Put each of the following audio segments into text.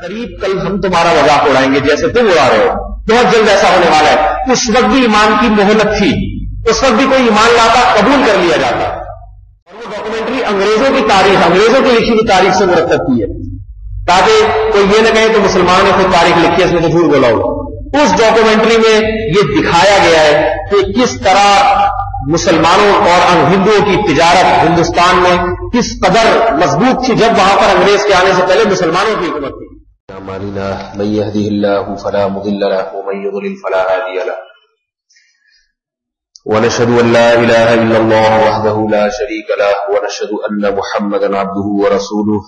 قریب کل ہم تمہارا مذاق اڑائیں گے جیسے تم اڑا رہے ہو، بہت جلد ایسا ہونے والا ہے. اس وقت بھی ایمان کی مہلت تھی، اس وقت بھی کوئی ایمان لاتا قبول کر لیا جاتا. اور وہ ڈاکومنٹری انگریزوں کی تاریخ، انگریزوں کی لکھی ہوئی تاریخ سے مرتب کی ہے تاکہ کوئی یہ نہ کہے تو مسلمانوں نے خود تاریخ لکھی ہے اس میں تو جھوٹ بولا ہوگا. اس ڈاکومنٹری میں یہ دکھایا گیا ہے کہ کس طرح مسلمانوں اور ہندوؤں کی تجارت ہندوستان میں کس قدر مضبوط تھی جب وہاں پر انگریز کے آنے سے پہلے مسلمانوں کی حکومت تھی. اعمالنا من يهده الله فلا مضل له ومن يضلل فلا هادي له ونشهد ان لا اله الا الله وحده لا شريك له ونشهد ان محمدا عبده ورسوله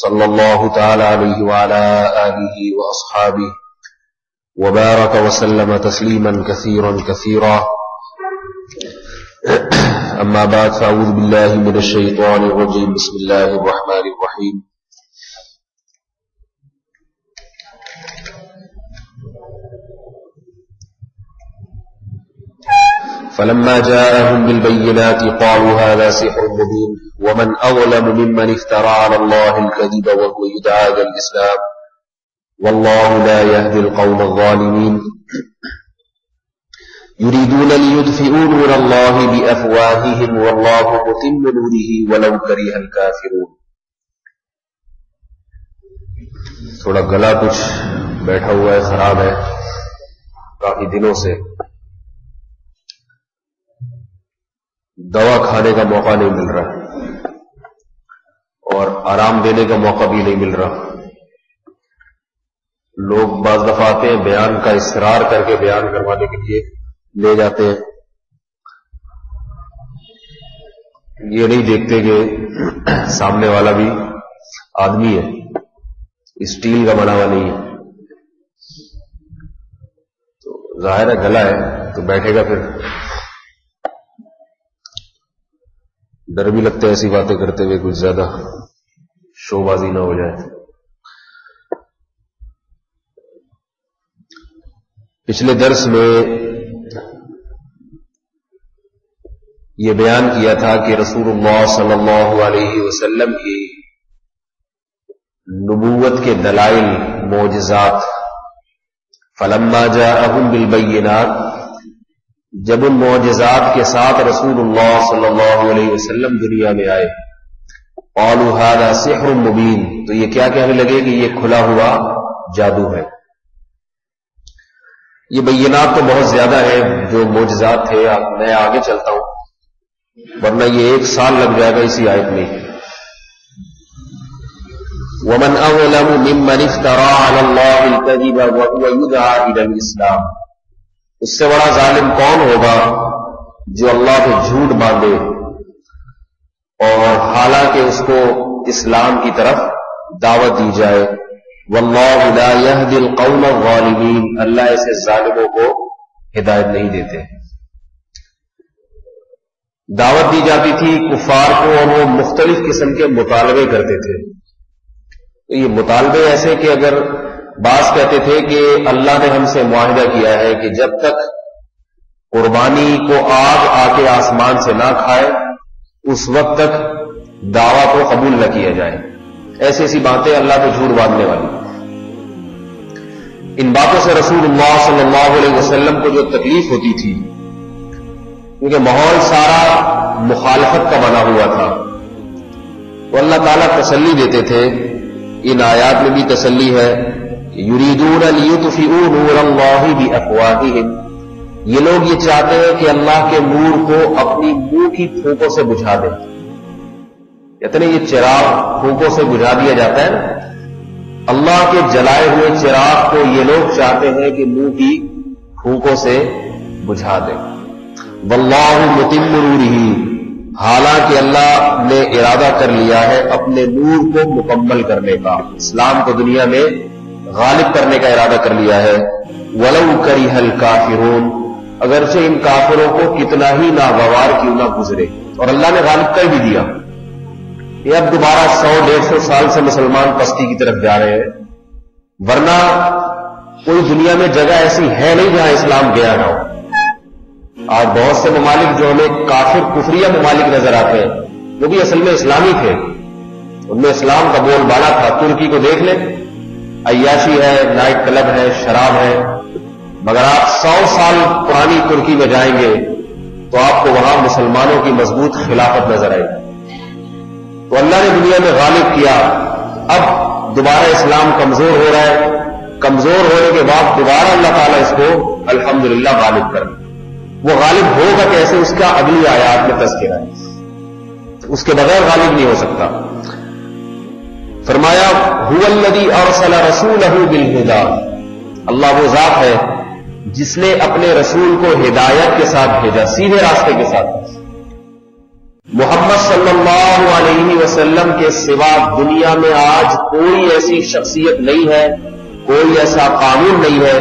صلى الله تعالى عليه وعلى اله واصحابه وبارك وسلم تسليما كثيرا كثيرا. اما بعد فاعوذ بالله من الشيطان الرجيم. بسم الله الرحمن الرحيم. فلما جاءهم بالبينات قالوا هذا سحر مبين ومن أظلم ممن افترى على الله الكذب وهو يدعى إلى الإسلام والله لا يهدي القوم الظالمين. يريدون ليطفئوا نور الله بأفواههم والله متم نوره ولو كره الكافرون. تھوڑا گلا کچھ بیٹھا ہوا ہے، خراب ہے کافی دنوں سے، دوا کھانے کا موقع نہیں مل رہا اور آرام دینے کا موقع بھی نہیں مل رہا. لوگ بعض دفعہ آتے ہیں بیان کا اصرار کر کے بیان کروانے کے لیے لے جاتے ہیں، یہ نہیں دیکھتے کہ سامنے والا بھی آدمی ہے، اسٹیل کا بنا ہوا نہیں ہے. تو ظاہر ہے گلا ہے تو بیٹھے گا، پھر ڈر بھی لگتا ہے ایسی باتیں کرتے ہوئے کچھ زیادہ شو بازی نہ ہو جائے. پچھلے درس میں یہ بیان کیا تھا کہ رسول اللہ صلی اللہ علیہ وسلم کی نبوت کے دلائل معجزات، فلما جاءہم بالبینات، جب ان معجزات کے ساتھ رسول اللہ صلی اللہ علیہ وسلم دنیا میں آئے، قالوا ھذا سحر مبین، تو یہ کیا کہنے لگے کہ یہ کھلا ہوا جادو ہے. یہ بینات تو بہت زیادہ ہیں جو معجزات تھے، میں آگے چلتا ہوں ورنہ یہ 1 سال لگ جائے گا اسی آیت میں. ومن اظلم ممن افترى على الله الكذب وهو يدعى الى الاسلام، اس سے بڑا ظالم کون ہوگا جو اللہ پہ جھوٹ باندھے اور حالانکہ اس کو اسلام کی طرف دعوت دی جائے. واللہ لا يهدي القوم الظالمین، اللہ ایسے ظالموں کو ہدایت نہیں دیتے. دعوت دی جاتی تھی کفار کو اور وہ مختلف قسم کے مطالبے کرتے تھے. تو یہ مطالبے ایسے کہ اگر بعض کہتے تھے کہ اللہ نے ہم سے معاہدہ کیا ہے کہ جب تک قربانی کو آگ آ کے آسمان سے نہ کھائے اس وقت تک دعویٰ کو قبول نہ کیا جائے. ایسی ایسی باتیں اللہ کو جھوٹ باندھنے والی. ان باتوں سے رسول اللہ صلی اللہ علیہ وسلم کو جو تکلیف ہوتی تھی کیونکہ ماحول سارا مخالفت کا بنا ہوا تھا، تو اللہ تعالیٰ تسلی دیتے تھے. ان آیات میں بھی تسلی ہے، یریدون لیطفئوا نور اللہ بافواہہم، یہ لوگ یہ چاہتے ہیں کہ اللہ کے نور کو اپنی منہ کی پھونکوں سے بجھا دیں. کہتے ہیں یہ چراغ پھونکوں سے بجھا دیا جاتا ہے نا، اللہ کے جلائے ہوئے چراغ کو یہ لوگ چاہتے ہیں کہ منہ کی پھونکوں سے بجھا دیں. واللہ متم نورہ، حالانکہ اللہ نے ارادہ کر لیا ہے اپنے نور کو مکمل کرنے کا، اسلام کو دنیا میں غالب کرنے کا ارادہ کر لیا ہے. وَلَوْ كَرِهَ الْكَافِرُونَ، اگرچہ ان کافروں کو کتنا ہی ناگوار کیوں نہ گزرے، اور اللہ نے غالب کر بھی دیا. یہ اب دوبارہ 100-150 سال سے مسلمان پستی کی طرف جا رہے ہیں، ورنہ کوئی دنیا میں جگہ ایسی ہے نہیں جہاں اسلام گیا نہ ہو. آج بہت سے ممالک جو ہمیں کافر کفریہ ممالک نظر آتے ہیں وہ بھی اصل میں اسلامی تھے، ان میں اسلام کا بول بالا تھا. ترکی کو دیکھ لیں، عیاشی ہے، نائٹ کلب ہے، شراب ہے، مگر آپ 100 سال پرانی ترکی میں جائیں گے تو آپ کو وہاں مسلمانوں کی مضبوط خلافت نظر آئے گی۔ تو اللہ نے دنیا میں غالب کیا، اب دوبارہ اسلام کمزور ہو رہا ہے، کمزور ہونے کے بعد دوبارہ اللہ تعالیٰ اس کو الحمدللہ غالب کر، وہ غالب ہوگا کیسے، اس کا اگلی آیات میں تذکرہ ہے، اس کے بغیر غالب نہیں ہو سکتا۔ فرمایا هو الذی ارسل رسولہ بالہدی، اللہ وہ ذات ہے جس نے اپنے رسول کو ہدایت کے ساتھ بھیجا، سیدھے راستے کے ساتھ۔ محمد صلی اللہ علیہ وسلم کے سوا دنیا میں آج کوئی ایسی شخصیت نہیں ہے، کوئی ایسا قانون نہیں ہے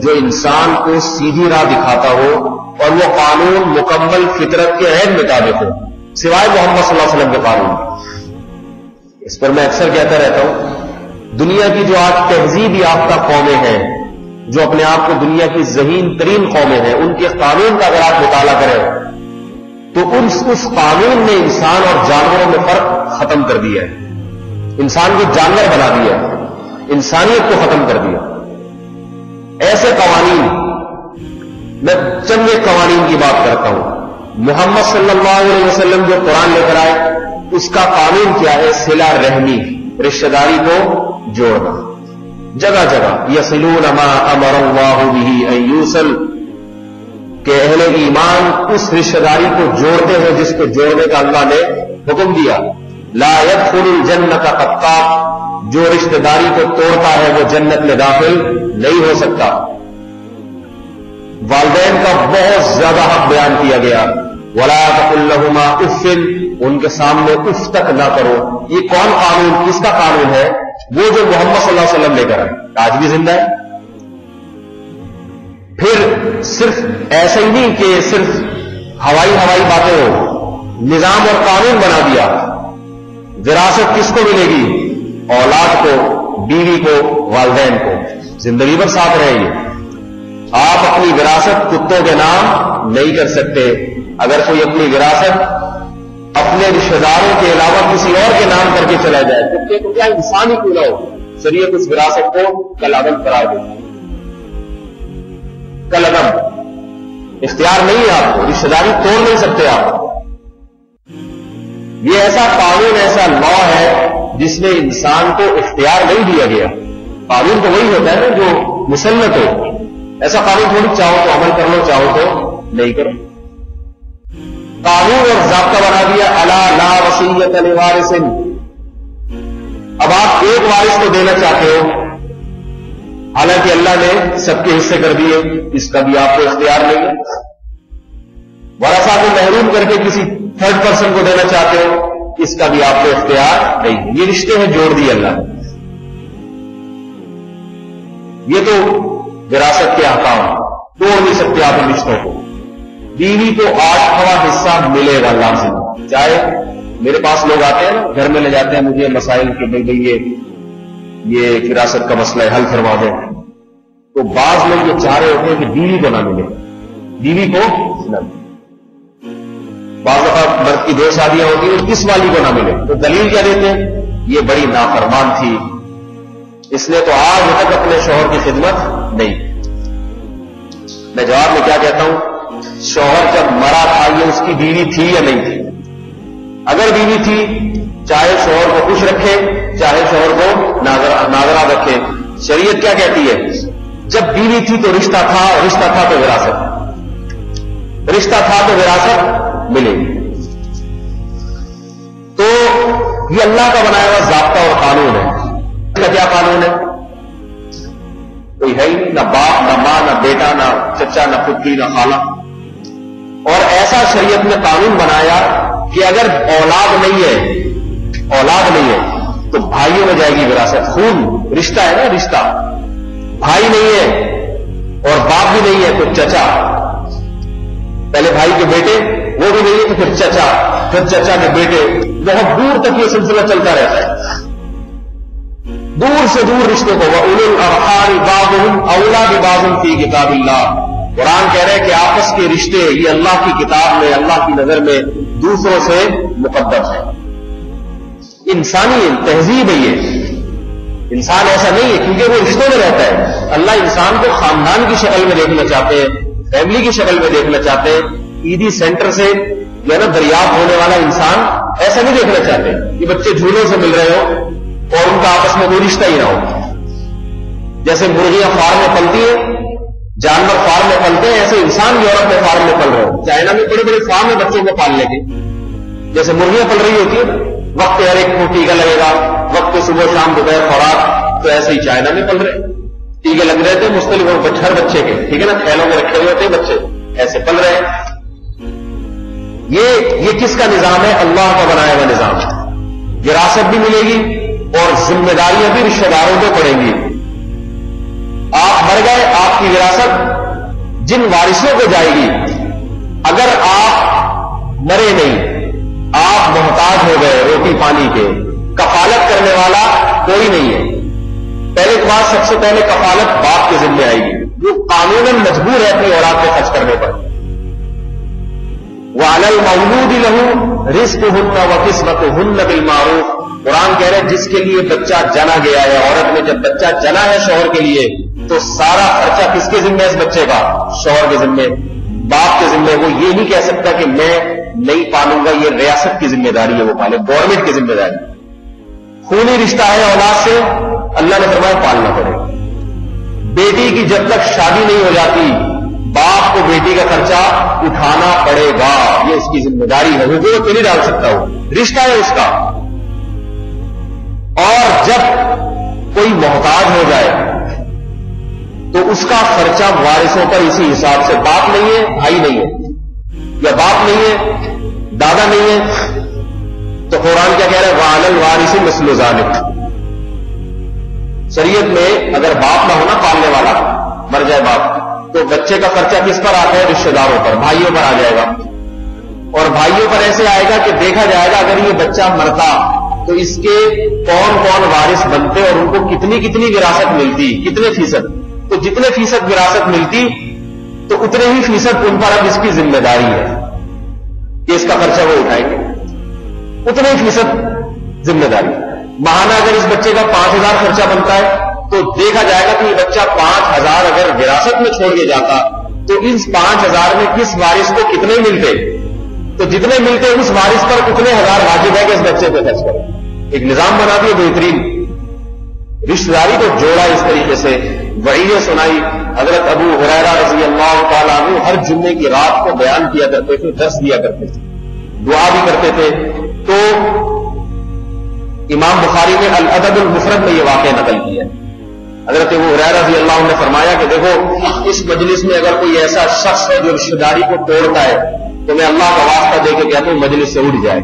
جو انسان کو سیدھی راہ دکھاتا ہو اور وہ قانون مکمل فطرت کے عین مطابق ہو، سوائے محمد صلی اللہ علیہ وسلم کے قانون۔ اس پر میں اکثر کہتا رہتا ہوں، دنیا کی جو آج تہذیب یافتہ قومیں ہیں، جو اپنے آپ کو دنیا کی ذہین ترین قومیں ہیں، ان کے قانون کا اگر آپ مطالعہ کریں تو اس قانون نے انسان اور جانوروں میں فرق ختم کر دیا ہے، انسان کو جانور بنا دیا، انسانیت کو ختم کر دیا۔ ایسے قوانین، میں چند ایک قوانین کی بات کرتا ہوں۔ محمد صلی اللہ علیہ وسلم جو قرآن لے کر آئے، اس کا قانون کیا ہے؟ صلہ رحمی، رشتہ داری کو جوڑنا، جگہ جگہ یصلون ما امر اللہ بہ ان یوصل، کہ اہل ایمان اس رشتہ داری کو جوڑتے ہیں جس کو جوڑنے کا اللہ نے حکم دیا۔ لا يدخل الجنۃ قطاع، جو رشتہ داری کو توڑتا ہے وہ جنت میں داخل نہیں ہو سکتا۔ والدین کا بہت زیادہ حق بیان کیا گیا، ولا تقل لهما اف، ان کے سامنے اف تک نہ کرو۔ یہ کون قانون، کس کا قانون ہے؟ وہ جو محمد صلی اللہ علیہ وسلم لے کر آئے، آج بھی زندہ ہے۔ پھر صرف ایسا ہی نہیں کہ صرف ہوائی باتیں ہو، نظام اور قانون بنا دیا۔ وراثت کس کو ملے گی؟ اولاد کو، بیوی کو، والدین کو، زندگی بھر ساتھ رہے گی۔ آپ اپنی وراثت کتوں کے نام نہیں کر سکتے۔ اگر کوئی اپنی وراثت اپنے رشتہ داروں کے علاوہ کسی اور کے نام کر کے چلا جائے، کتے کو کیا انسان ہی کیوں نہ ہو، شریعت اس وراثت کو کالعدم قرار دے۔ کالعدم اختیار نہیں ہے آپ کو، رشتہ داری توڑ نہیں سکتے آپ۔ یہ ایسا قانون، ایسا لا ہے جس میں انسان کو اختیار نہیں دیا گیا۔ قانون تو وہی ہوتا ہے جو مسلط ہو، ایسا قانون تھوڑی چاہو تو عمل کر لو، چاہو تو نہیں کرو۔ قانون اور ضابطہ بنا دیا، الا لا وصیۃ لوارث، اب آپ ایک وارث کو دینا چاہتے ہو، حالانکہ اللہ نے سب کے حصے کر دیے، اس کا بھی آپ کو اختیار نہیں ہے۔ ورثہ کو محروم کر کے کسی تھرڈ پرسن کو دینا چاہتے ہو، اس کا بھی آپ کو اختیار نہیں۔ یہ رشتے ہیں جوڑ دیے اللہ نے۔ یہ تو وراثت کے احکام، توڑ نہیں سکتے آپ ان رشتوں کو۔ بیوی کو 8واں حصہ ملے گا لازم، چاہے میرے پاس لوگ آتے ہیں نا، گھر میں لے جاتے ہیں مجھے مسائل کے بھائی یہ وراثت کا مسئلہ حل کروا دیں، تو بعض لوگ یہ چاہ رہے ہوتے ہیں کہ بیوی کو نہ ملے، بیوی کو نہ ملے۔ بعض دفعہ مرد کی 2 شادیاں ہوتی ہیں، اس والی کو نہ ملے، تو دلیل کیا دیتے ہیں؟ یہ بڑی نافرمان تھی، اس نے تو آج تک اپنے شوہر کی خدمت نہیں۔ میں جواب میں کیا کہتا ہوں؟ شوہر جب مرا تھا یہ اس کی بیوی تھی یا نہیں تھی؟ اگر بیوی تھی، چاہے شوہر کو خوش رکھے، چاہے شوہر کو ناظرہ رکھے، شریعت کیا کہتی ہے؟ جب بیوی تھی تو رشتہ تھا، رشتہ تھا تو وراثت، رشتہ تھا تو وراثت ملے گی۔ تو یہ اللہ کا بنایا ہوا ضابطہ اور قانون ہے۔ اس کا کیا قانون ہے؟ کوئی ہے ہی نہیں، نہ باپ، نہ ماں، نہ بیٹا، نہ چچا، نہ پھپھی، نہ خالہ۔ اور ایسا شریعت نے قانون بنایا کہ اگر اولاد نہیں ہے تو بھائیوں میں جائے گی وراثت، خون رشتہ ہے نا، رشتہ، بھائی نہیں ہے اور باپ بھی نہیں ہے تو چچا، پہلے بھائی کے بیٹے، وہ بھی نہیں ہے تو پھر چچا، پھر چچا کے بیٹے، بہت دور تک یہ سلسلہ چلتا رہتا ہے، دور سے دور رشتے کو۔ وَأُولُو الْأَرْحَامِ بَعْضُهُمْ أَوْلَىٰ بِبَعْضٍ فِي كِتَابِ اللَّهِ، قرآن کہہ رہے ہیں کہ آپس کے رشتے یہ اللہ کی کتاب میں، اللہ کی نظر میں دوسروں سے مقدم ہے۔ انسانی تہذیب ہے یہ، انسان ایسا نہیں ہے، کیونکہ وہ رشتوں میں رہتا ہے. اللہ انسان کو خاندان کی شکل میں دیکھنا چاہتے ہیں، فیملی کی شکل میں دیکھنا چاہتے ہیں. عیدی سینٹر سے جو ہے نا دریافت ہونے والا انسان ایسا نہیں دیکھنا چاہتے کہ بچے جھولوں سے مل رہے ہو اور ان کا آپس میں کوئی رشتہ ہی نہ ہو. جیسے مرغیاں فارم میں پلتی ہیں، جانور فارم میں پلتے ہیں، ایسے انسان یورپ میں فارم میں پل رہے ہو. چائنا میں بڑے بڑے فارم میں بچوں کو پالنے کے، جیسے مرغیاں پل رہی ہوتی ہے، وقت ہر ایک کو ٹیکا لگے گا، وقت صبح شام دوپہر خوراک، تو ایسے ہی چائنا میں پل رہے ٹیکے لگ رہے تھے مختلف ہر بچے کے، ٹھیک ہے نا، کھیلوں میں رکھے ہوئے ہوتے ہیں بچے، ایسے پل رہے ہیں. یہ کس کا نظام ہے؟ اللہ کا بنایا ہوا نظام ہے. وراثت بھی ملے گی اور ذمہ داریاں بھی رشتہ داروں کو پڑیں گی. آپ مر گئے، آپ کی وراثت جن وارثوں کو جائے گی. اگر آپ مرے نہیں، آپ محتاج ہو گئے روٹی پانی کے، کفالت کرنے والا کوئی نہیں ہے. پہلے تو بات، سب سے پہلے کفالت باپ کے ذمہ آئے گی، جو قانوناً مجبور ہے اپنی اولاد پہ خرچ کرنے پر. وَعَلَى الْمَوْلُودِ لَهُ رِزْقُهُنَّ وَكِسْوَتُهُنَّ بِالْمَعْرُوفِ. قرآن کہہ رہے جس کے لیے بچہ جنا گیا ہے، عورت نے جب بچہ جنا ہے شوہر کے لیے، تو سارا خرچہ کس کے ذمہ ہے؟ اس بچے کا شوہر کے ذمہ، باپ کے ذمہ. وہ یہ نہیں کہہ سکتا کہ میں نہیں پالوں گا، یہ ریاست کی ذمہ داری ہے، وہ پالے، گورنمنٹ کی ذمہ داری. خونی رشتہ ہے اولاد سے، اللہ نے فرمایا پالنا پڑے. بیٹی کی جب تک شادی نہیں ہو جاتی، باپ کو بیٹی کا خرچہ اٹھانا پڑے گا، یہ اس کی ذمہ داری ہے. وہ تو نہیں ڈال سکتا، وہ رشتہ ہے اس کا. اور جب کوئی محتاج ہو جائے تو اس کا خرچہ وارثوں پر اسی حساب سے. باپ نہیں ہے، بھائی نہیں ہے، یا باپ نہیں ہے، دادا نہیں ہے، تو قرآن کیا کہہ رہا ہے؟ وَعَلَى الْوَارِثِ مِثْلُ ذَلِكَ. شریعت میں اگر باپ نہ ہونا پالنے والا، مر جائے باپ، تو بچے کا خرچہ کس پر آتا ہے؟ رشتہ داروں پر، بھائیوں پر آ جائے گا. اور بھائیوں پر ایسے آئے گا کہ دیکھا جائے گا اگر یہ بچہ مرتا تو اس کے کون کون وارث بنتے اور ان کو کتنی کتنی وراثت ملتی، کتنے فیصد. تو جتنے فیصد وراثت ملتی تو اتنے ہی فیصد ان پر اب اس کی ذمہ داری ہے کہ اس کا خرچہ وہ اٹھائیں گے، اتنے ہی فیصد ذمہ داری. ماہانہ اگر اس بچے کا 5,000 خرچہ بنتا ہے تو دیکھا جائے گا کہ یہ بچہ 5,000 اگر وراثت میں چھوڑ کے جاتا تو اس 5,000 میں کس وارث کو کتنے ملتے، تو جتنے ملتے اس وارث پر اتنے ہزار واجب ہے کہ اس بچے پہ خرچ کرے. ایک نظام بنا دیا بہترین، رشتہ داری کو جوڑا اس طریقے سے. وعیدیں سنائی. حضرت ابو ہریرہ رضی اللہ تعالیٰ عنہ ہر جمعے کی رات کو بیان کیا کرتے تھے، درس دیا کرتے تھے، دعا بھی کرتے تھے. تو امام بخاری نے الادب المفرد میں یہ واقعہ نقل کیا ہے. حضرت ابو ہریرہ رضی اللہ عنہ نے فرمایا کہ دیکھو، اس مجلس میں اگر کوئی ایسا شخص ہے جو رشتہ داری کو توڑتا ہے تو میں اللہ کا واسطہ دے کے کہتا ہوں مجلس سے اٹھ جائے.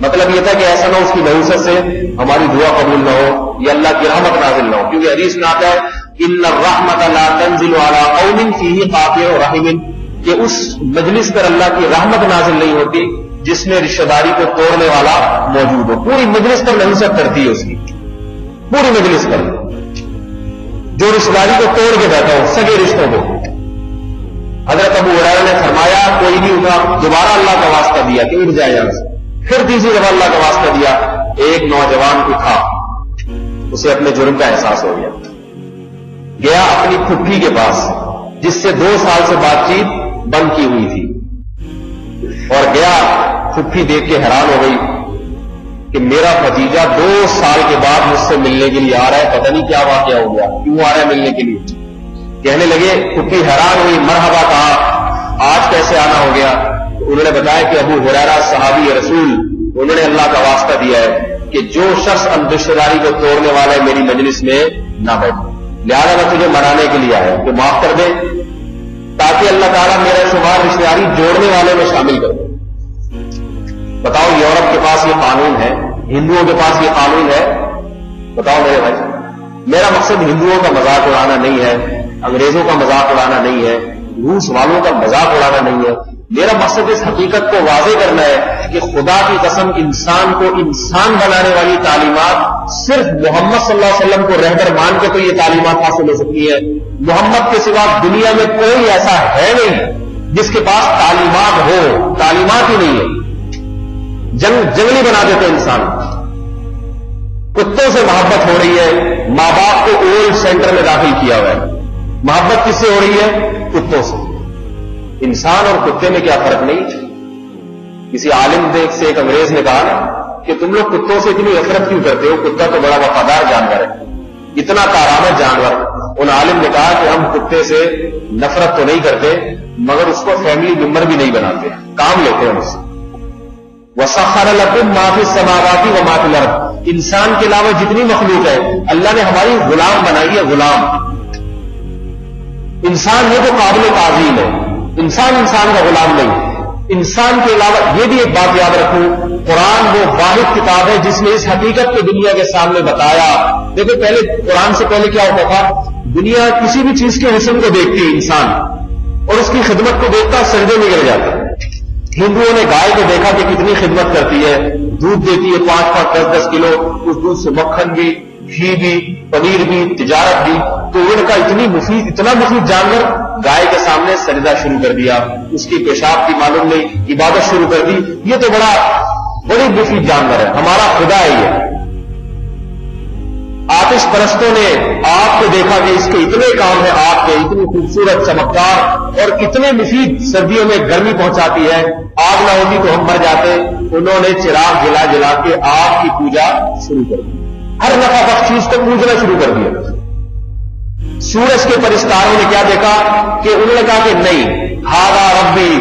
مطلب یہ تھا کہ ایسا نہ اس کی نحوست سے ہماری دعا قبول نہ ہو یا اللہ کی رحمت نازل نہ ہو. کیونکہ حدیث میں آتا ہے ان الرحمت لا تنزل على قوم فيه قاطع رحم، کہ اس مجلس پر اللہ کی رحمت نازل نہیں ہوتی جس میں رشتہ داری کو توڑنے والا موجود ہو. پوری مجلس پر نحوست کرتی ہے اس کی، پوری مجلس پر جو رشتہ داری کو توڑ کے بیٹھا ہو، سگے رشتوں کو. حضرت ابو ہریرہ نے فرمایا کوئی نہیں اٹھا. دوبارہ اللہ کا واسطہ دیا کہ اٹھ جائے یہاں سے. پھر تیسری دفعہ اللہ کا واسطہ دیا. ایک نوجوان اٹھا، اسے اپنے جرم کا احساس ہو گیا، گیا اپنی پھپھی کے پاس جس سے 2 سال سے بات چیت بند کی ہوئی تھی، اور گیا. پھپھی دیکھ کے حیران ہو گئی کہ میرا بھتیجا 2 سال کے بعد مجھ سے ملنے کے لیے آ رہا ہے، پتہ نہیں کیا واقعہ ہو گیا، کیوں آ رہا ہے ملنے کے لیے. کہنے لگے، پھپھی حیران ہوئی، مرحبا کہا، آج کیسے آنا ہو گیا؟ انہوں نے بتایا کہ ابو ہریرہ صحابی رسول، انہوں نے اللہ کا واسطہ دیا ہے کہ جو شخص رشتہ داری کو توڑنے والا ہے میری مجلس میں نہ بیٹھے، لہٰذا میں تجھے منانے کے لیے آیا کہ معاف کر دے تاکہ اللہ تعالیٰ میرا شمار رشتہ داری جوڑنے والے میں شامل کر دے. بتاؤ، یورپ کے پاس یہ قانون ہے، ہندوؤں کے پاس یہ قانون ہے. بتاؤ میرے بھائی، میرا مقصد ہندوؤں کا مذاق اڑانا نہیں ہے، انگریزوں کا مذاق اڑانا نہیں ہے، روس والوں کا مذاق اڑانا نہیں ہے. میرا مقصد اس حقیقت کو واضح کرنا ہے کہ خدا کی قسم انسان کو انسان بنانے والی تعلیمات صرف محمد صلی اللہ علیہ وسلم کو رہبر مان کے تو یہ تعلیمات حاصل ہو سکتی ہے. محمد کے سوا دنیا میں کوئی ایسا ہے نہیں جس کے پاس تعلیمات ہو. تعلیمات ہی نہیں ہے، جنگلی بنا دیتے انسان. کتوں سے محبت ہو رہی ہے، ماں باپ کو اولڈ سینٹر میں داخل کیا ہوا ہے، محبت کس سے ہو رہی ہے؟ کتوں سے۔ انسان اور کتے میں کیا فرق نہیں؟ کسی عالم سے ایک انگریز نے کہا کہ تم لوگ کتوں سے اتنی نفرت کیوں کرتے ہو؟ کتا تو بڑا وفادار جانور ہے، اتنا کارآمد جانور۔ ان عالم نے کہا کہ ہم کتے سے نفرت تو نہیں کرتے، مگر اس کو فیملی ممبر بھی نہیں بناتے، کام لیتے ہیں اس سے۔ وَسَخَّرَ لَكُم مَّا فِي السَّمَاوَاتِ وَمَا فِي الْأَرْضِ، انسان کے علاوہ جتنی مخلوق ہے اللہ نے ہماری غلام بنائی ہے، غلام۔ انسان ہے تو قابل تعظیم ہے، انسان کا غلام نہیں۔ انسان کے علاوہ یہ بھی ایک بات یاد رکھوں، قرآن وہ واحد کتاب ہے جس نے اس حقیقت کو دنیا کے سامنے بتایا۔ دیکھو پہلے قرآن سے پہلے کیا ہوتا تھا؟ دنیا کسی بھی چیز کے حسن کو دیکھتی ہے انسان، اور اس کی خدمت کو دیکھتا سجدے میں گر جاتا۔ ہندوؤں نے گائے کو دیکھا کہ کتنی خدمت کرتی ہے، دودھ دیتی ہے 5-5 10-10 کلو، اس دودھ سے مکھن بھی، گھی بھی، پنیر بھی، تجارت بھی۔ تو ان کا اتنا مفید جانور گائے کے سامنے سجدہ شروع کر دیا، اس کی پیشاب کی معلوم نہیں، عبادت شروع کر دی۔ یہ تو بڑی مفید جانور ہے، ہمارا خدا ہے یہ۔ آتش پرستوں نے آگ کو دیکھا کہ اس کے اتنے کام ہیں، آگ کے اتنی خوبصورت چمکدار اور کتنے مفید، سردیوں میں گرمی پہنچاتی ہے، آگ نہ ہوتی تو ہم مر جاتے۔ انہوں نے چراغ جلا جلا کے آگ کی پوجا شروع کر دی، ہر نفع بخش چیز کو پوجنا شروع کر دیا۔ سورج کے پرستاروں نے کیا دیکھا کہ انہوں نے کہا کہ نہیں، ہاذا ربی،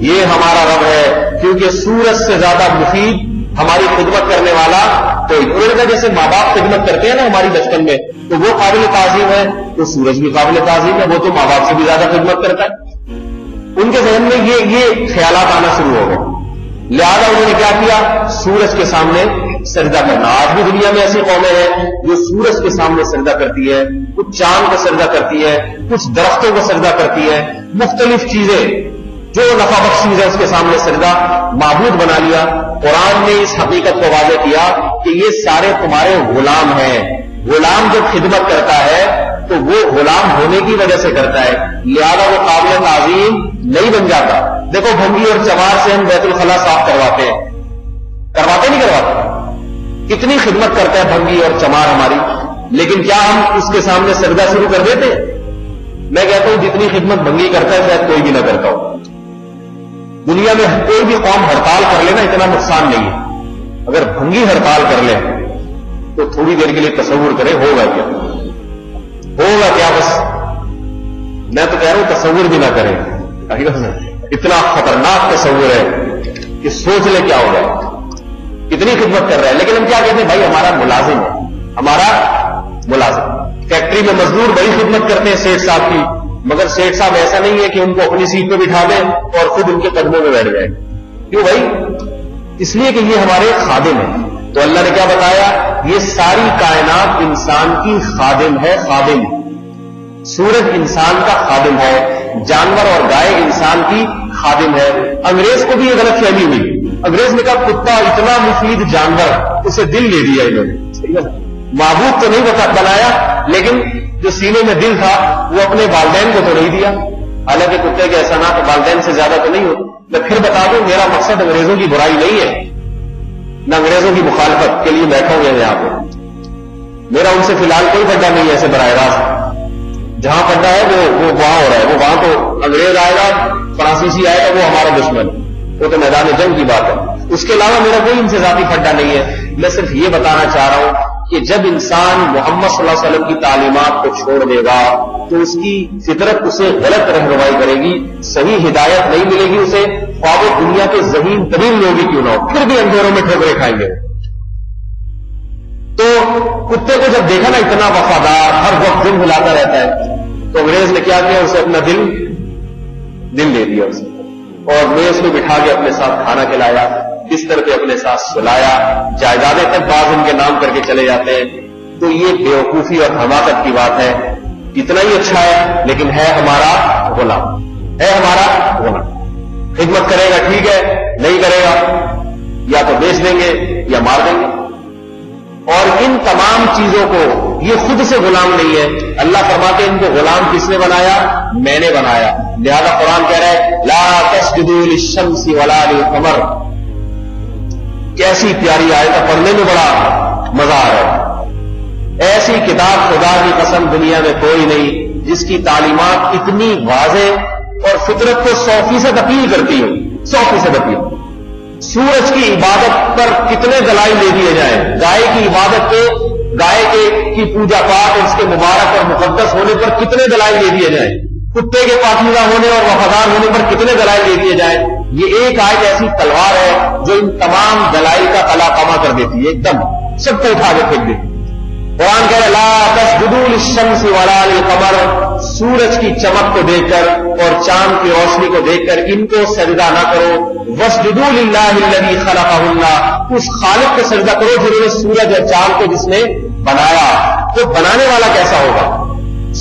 یہ ہمارا رب ہے، کیونکہ سورج سے زیادہ مفید ہماری خدمت کرنے والا کوئی۔ انہوں نے کہا جیسے ماں باپ خدمت کرتے ہیں نا ہماری بچپن میں، تو وہ قابل تعظیم ہے، تو سورج بھی قابل تعظیم ہے، وہ تو ماں باپ سے بھی زیادہ خدمت کرتا ہے۔ ان کے ذہن میں یہ خیالات آنا شروع ہو گئے، لہذا انہوں نے کیا کیا؟ سورج کے سامنے سجدہ کرنا۔ آج بھی دنیا میں ایسی قومیں ہیں جو سورج کے سامنے سجدہ کرتی ہے، کچھ چاند کو سجدہ کرتی ہے، کچھ درختوں کو سجدہ کرتی ہے، مختلف چیزیں جو نفع بخش چیز ہے اس کے سامنے سجدہ معبود بنا لیا۔ قرآن نے اس حقیقت کو واضح کیا کہ یہ سارے تمہارے غلام ہیں۔ غلام جب خدمت کرتا ہے تو وہ غلام ہونے کی وجہ سے کرتا ہے، لہذا وہ قابل تعظیم نہیں بن جاتا۔ دیکھو بھنگی اور چمار سے ہم بیت الخلاء صاف کرواتے ہیں، کرواتے نہیں کرواتے؟ کتنی خدمت کرتا ہے بھنگی اور چمار ہماری، لیکن کیا ہم اس کے سامنے سجدہ شروع کر دیتے ہیں؟ میں کہتا ہوں جتنی خدمت بھنگی کرتا ہے شاید کوئی بھی نہ کرتا ہو۔ دنیا میں کوئی بھی قوم ہڑتال کر لے نا اتنا نقصان نہیں ہے، اگر بھنگی ہڑتال کر لے تو تھوڑی دیر کے لیے تصور کرے ہوگا کیا بس میں تو کہہ رہا ہوں تصور بھی نہ کریں، اتنا خطرناک تصور ہے کہ سوچ لے کیا ہوگا، کتنی خدمت کر رہا ہے۔ لیکن ہم کیا کہتے ہیں؟ بھائی ہمارا ملازم ہے، ہمارا ملازم۔ فیکٹری میں مزدور بڑی خدمت کرتے ہیں سیٹھ صاحب کی، مگر سیٹھ صاحب ایسا نہیں ہے کہ ان کو اپنی سیٹ پہ بٹھا دیں اور خود ان کے قدموں میں بیٹھ جائیں۔ کیوں بھائی؟ اس لیے کہ یہ ہمارے خادم ہیں۔ تو اللہ نے کیا بتایا؟ یہ ساری کائنات انسان کی خادم ہے، خادم۔ سورج انسان کا خادم ہے، جانور اور گائے انسان کی خادم ہے۔ انگریز کو بھی یہ غلط فہمی ہوئی، انگریز نے کہا کتا اتنا مفید جانور، اسے دل لے دیا انہوں نے۔ معبود تو نہیں بنایا، لیکن جو سینے میں دل تھا وہ اپنے والدین کو تو نہیں دیا، حالانکہ کتے کے احسانات والدین سے زیادہ تو نہیں ہوتے۔ میں پھر بتا دوں، میرا مقصد انگریزوں کی برائی نہیں ہے، نہ انگریزوں کی مخالفت کے لیے بیٹھا ہوں یہاں پہ، میرا ان سے فی الحال کوئی پڈا نہیں ہے ایسے براہ راست۔ جہاں پڈا ہے وہ وہاں ہو رہا ہے، وہ وہاں تو انگریز آئے گا، فرانسیسی آئے گا، وہ ہمارا دشمن، وہ تو میدان جنگ کی بات ہے۔ اس کے علاوہ میرا کوئی ان سے ذاتی پڈا نہیں ہے۔ میں صرف یہ بتانا چاہ رہا ہوں کہ جب انسان محمد صلی اللہ علیہ وسلم کی تعلیمات کو چھوڑ دے گا تو اس کی فطرت اسے غلط رہنمائی کرے گی، صحیح ہدایت نہیں ملے گی اسے، خواب دنیا کے ذہین ترین لوگ ہی کیوں نہ ہو، پھر بھی اندھیروں میں ٹھوکریں کھائیں گے۔ تو کتے کو جب دیکھا نا اتنا وفادار، ہر وقت دل ہلاتا رہتا ہے، تو انگریز نے کیا کیا؟ اسے اپنا دل دے دیا اسے، اور میز کو بٹھا کے اپنے ساتھ کھانا کھلایا، بستر پہ اپنے ساتھ سلایا، جائیدادیں تک بعض ان کے نام کر کے چلے جاتے ہیں۔ تو یہ بیوقوفی اور حماقت کی بات ہے، اتنا ہی اچھا ہے لیکن ہے ہمارا غلام، ہے ہمارا غلام۔ خدمت کرے گا ٹھیک ہے، نہیں کرے گا یا تو بیچ دیں گے یا مار دیں گے۔ اور ان تمام چیزوں کو یہ خود سے غلام نہیں ہے، اللہ فرماتے ہیں ان کو غلام کس نے بنایا؟ میں نے بنایا۔ لہذا قرآن کہہ رہا ہے لا تسجدوا للشمس ولا للقمر۔ کیسی پیاری آیت ہے، پڑھنے میں بڑا مزہ آ رہا ہے۔ ایسی کتاب خدا کی قسم دنیا میں کوئی نہیں جس کی تعلیمات اتنی واضح اور فطرت کو 100% اپیل کرتی ہو. 100% اپیل. سورج کی عبادت پر کتنے دلائل دے دیے جائیں. گائے کی عبادت کو گائے کی پوجا پاٹ اور اس کے مبارک اور مقدس ہونے پر کتنے دلائل دے دیے جائیں. کتے کے پاکیزہ ہونے اور وفادار ہونے پر کتنے دلائل دے دیے جائیں. یہ ایک آیت ایسی تلوار ہے جو ان تمام دلائل کا قلعہ کر دیتی ہے. ایک دم سب کو اٹھا کے پھینک دیتی. قرآن کہہ رہا لا تسجدوا للشمس ولا للقمر. سورج کی چمک کو دیکھ کر اور چاند کی روشنی کو دیکھ کر ان کو سجدہ نہ کرو. واسجدوا للہ الذی خلقہن. اس خالق کو سجدہ کرو جنہوں نے سورج اور چاند کو جس نے بنایا. تو بنانے والا کیسا ہوگا؟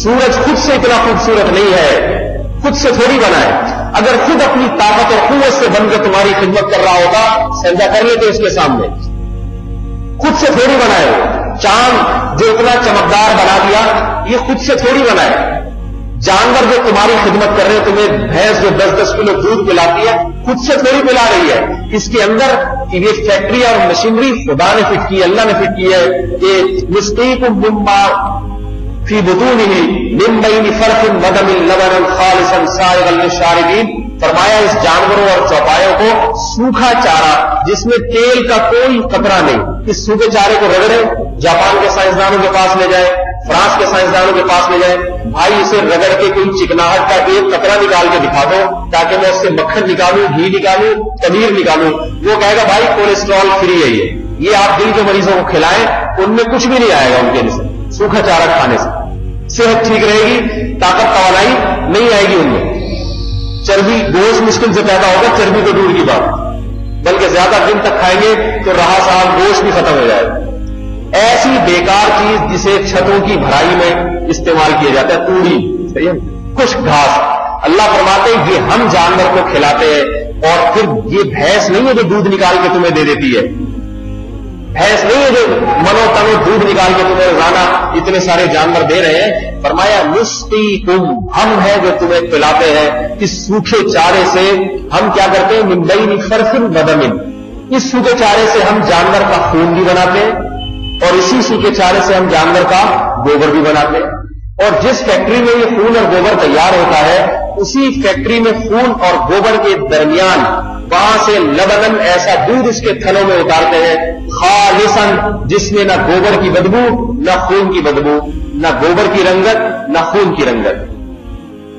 سورج خود سے اتنا خوبصورت نہیں ہے, خود سے تھوڑی بنا ہے. اگر خود اپنی طاقت اور قوت سے بن کر تمہاری خدمت کر رہا ہوتا سجدہ کر لیتے اس کے سامنے. خود سے تھوڑی بنا ہے. چاند جو اتنا چمکدار بنا دیا یہ خود سے تھوڑی بنا ہے. جانور جو تمہاری خدمت کر رہے ہیں, تمہیں بھینس جو 10-10 کلو دودھ پلاتی ہے خود سے تھوڑی پلا رہی ہے. اس کے اندر یہ فیکٹری اور مشینری خدا نے فٹ کی ہے, اللہ نے فٹ کی ہے کہ نسقیکم مما فی بطونہ من بین فرث ودم لبنا خالصا سائغا للشاربین. فرمایا اس جانوروں اور چوپایوں کو سوکھا چارہ جس میں تیل کا کوئی قطرہ نہیں, اس سوکھے چارے کو رگڑے, جاپان کے سائنسدانوں کے پاس لے جائے, فرانس کے سائنسدانوں کے پاس لے جائے, بھائی اسے رگڑ کے کوئی چکناہٹ کا ایک قطرہ نکال کے دکھا دو تاکہ میں اس سے مکھن نکالوں, گھی نکالوں, پنیر نکالوں. وہ کہے گا بھائی کولیسٹرول فری ہے یہ آپ دل کے مریضوں کو کھلائیں, ان میں کچھ بھی نہیں آئے گا. ان کے جسے سوکھا چارہ کھانے سے صحت ٹھیک رہے گی, طاقت توانائی نہیں آئے گی ان میں. چربی گوشت مشکل سے پیدا ہوگا, چربی تو دور کی بات, بلکہ زیادہ دن تک کھائیں گے تو رہا صاحب گوشت بھی ختم ہو جائے. ایسی بیکار چیز جسے چھتوں کی بھرائی میں استعمال کیا جاتا ہے, توڑی, صحیح ہے, خشک گھاس. اللہ فرماتے ہیں یہ ہم جانور کو کھلاتے ہیں. اور پھر یہ بھینس نہیں ہے جو دودھ نکال کے تمہیں دے دیتی ہے, بھینس نہیں ہے جو منو تنو دودھ نکال کے تمہیں روزانہ اتنے سارے جانور دے رہے ہیں. فرمایا نسقیکم, ہم ہیں جو تمہیں پلاتے ہیں اس سوکھے چارے سے. ہم کیا کرتے ہیں من بین فرث ودم, اس سوکھے چارے سے ہم جانور کا خون بھی بناتے ہیں اور اسی سوکھے چارے سے ہم جانور کا گوبر بھی بناتے ہیں. اور جس فیکٹری میں یہ خون اور گوبر تیار ہوتا ہے اسی فیکٹری میں خون اور گوبر کے درمیان وہاں سے لبنن ایسا دودھ اس کے تھنوں میں اتارتے ہیں, خالصاً جس میں نہ گوبر کی بدبو نہ خون کی بدبو, نہ گوبر کی رنگت نہ خون کی رنگت.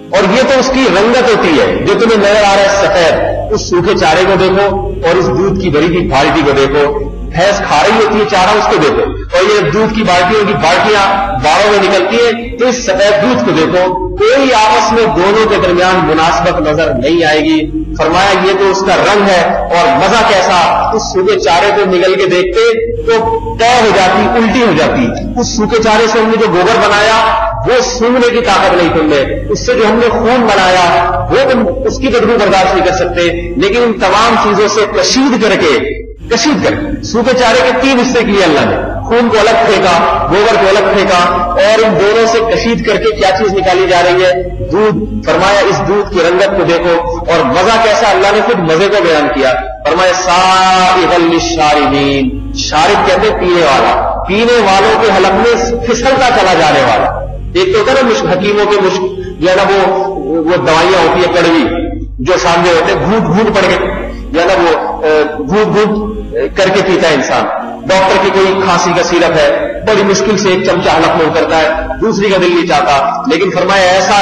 اور یہ تو اس کی رنگت ہوتی ہے جو تمہیں نظر آ رہا ہے سفید. اس سوکھے چارے کو دیکھو اور اس دودھ کی بھری ہوئی بالٹی کو دیکھو. بھینس کھا رہی ہوتی ہے چارہ, اس کو دیکھو, اور یہ دودھ کی بالٹیوں کی بالٹیاں باڑوں میں نکلتی ہیں تو اس سفید دودھ کو دیکھو. کوئی آپس میں دونوں کے درمیان مناسبت نظر نہیں آئے گی. فرمایا یہ تو اس کا رنگ ہے, اور مزہ کیسا, اس سوکھے چارے کو نگل کے دیکھتے تو طے ہو جاتی, الٹی ہو جاتی. اس سوکھے چارے سے ہم نے جو گوبر بنایا وہ سونگنے کی طاقت نہیں تم میں, اس سے جو ہم نے خون بنایا وہ تم اس کی بدبو برداشت نہیں کر سکتے. لیکن ان تمام چیزوں سے کشید کر سوکھے چارے کے 3 حصے کیے اللہ نے, خون کو الگ پھینکا, گوبر کو الگ پھینکا, اور ان دونوں سے کشید کر کے کیا چیز نکالی جا رہی ہے, دودھ. فرمایا اس دودھ کی رنگت کو دیکھو اور مزہ کیسا, اللہ نے خود مزے کو بیان کیا. فرمایا سائغا للشاربین, شارب کہتے پینے والا, پینے والوں کے حلق میں پھسلتا چلا جانے والا. ایک تو ہوتا ہے نا حکیموں کے مشک جو ہے نا وہ دوائیاں ہوتی ہیں کڑوی جو سامنے ہوتے ہیں, گھونٹ گھونٹ پڑ کے جو ہے نا وہ گھونٹ گھونٹ کر کے پیتا ہے انسان. ڈاکٹر کی کوئی کھانسی کا سیرپ ہے, بڑی مشکل سے ایک چمچہ حلق میں اترتا ہے, دوسری کا دل نہیں چاہتا. لیکن فرمایا ایسا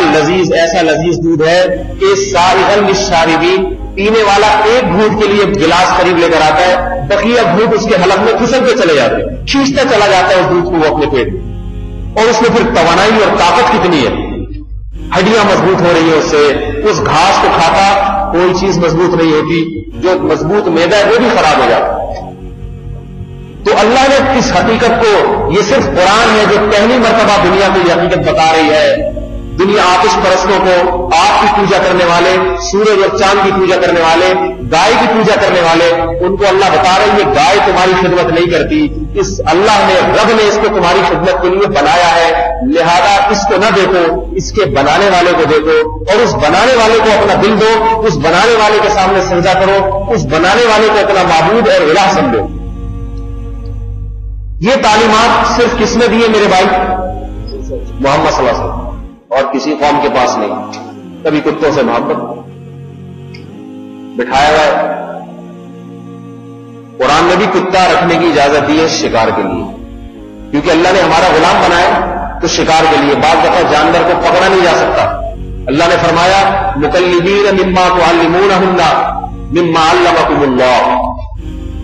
لذیذ دودھ ہے کہ سائغا للشاربین, پینے والا ایک گھونٹ کے لیے گلاس قریب لے کر آتا ہے, بقیہ گھونٹ اس کے حلق میں پھسلتے چلے جاتے ہیں, کھینچتا چلا جاتا ہے اس دودھ کو وہ اپنے پیٹ میں. اور اس میں پھر توانائی اور طاقت کتنی ہے, ہڈیاں مضبوط ہو رہی ہیں اس سے. اس گھاس کو کھاتا کوئی چیز مضبوط نہیں ہوتی, جو مضبوط معدہ ہے وہ بھی خراب ہو جاتا. تو اللہ نے اس حقیقت کو, یہ صرف قرآن ہے جو پہلی مرتبہ دنیا کو یہ حقیقت بتا رہی ہے. دنیا آتش پرستوں کو, آگ کی پوجا کرنے والے, سورج اور چاند کی پوجا کرنے والے, گائے کی پوجا کرنے والے, ان کو اللہ بتا رہے ہیں یہ گائے تمہاری خدمت نہیں کرتی, اس اللہ نے, رب نے اس کو تمہاری خدمت کے لیے بنایا ہے, لہذا اس کو نہ دیکھو, اس کے بنانے والے کو دیکھو, اور اس بنانے والے کو اپنا دل دو, اس بنانے والے کے سامنے سجدہ کرو, اس بنانے والے کو اپنا معبود اور الہ سمجھو. یہ تعلیمات صرف کس نے دیے میرے بھائی؟ محمد صلی اللہ علیہ وسلم، اور کسی قوم کے پاس نہیں. کبھی کتوں سے محبت بٹھایا ہوا ہے. قرآن نے بھی کتا رکھنے کی اجازت دی ہے شکار کے لیے، کیونکہ اللہ نے ہمارا غلام بنایا تو شکار کے لیے. بعض دفعہ جانور کو پکڑا نہیں جا سکتا. اللہ نے فرمایا مکلبین مما تعلمونہن مما علمکم اللہ،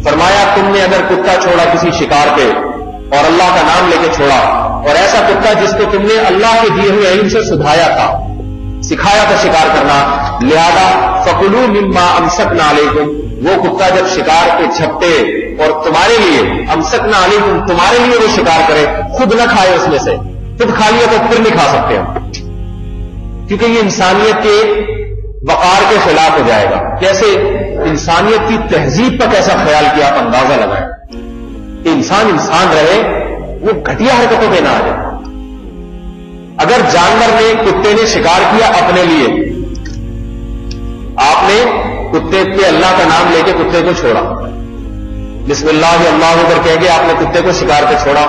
فرمایا تم نے اگر کتا چھوڑا کسی شکار پہ اور اللہ کا نام لے کے چھوڑا، اور ایسا کتا جس کو تم نے اللہ کے دیے ہوئے علم سے سدھایا تھا، سکھایا تھا شکار کرنا، لہذا فکلوا مما امسکنا علیکم، وہ کتا جب شکار پہ چھپتے اور تمہارے لیے امسکنا علیکم تمہارے لیے وہ شکار کرے، خود نہ کھائے اس میں سے، خود کھا لیا تو پھر نہیں کھا سکتے ہم، کیونکہ یہ انسانیت کے وقار کے خلاف ہو جائے گا. کیسے؟ انسانیت کی تہذیب کا کیسا خیال کیا آپ اندازہ لگائیں کہ انسان رہے، وہ گھٹیا حرکتوں پہ نہ آ جائے. اگر جانور نے کتے نے شکار کیا اپنے لیے، آپ نے کتے پہ اللہ کا نام لے کے کتے کو چھوڑا، بسم اللہ اللہ کر کہہ کے آپ نے کتے کو شکار پہ چھوڑا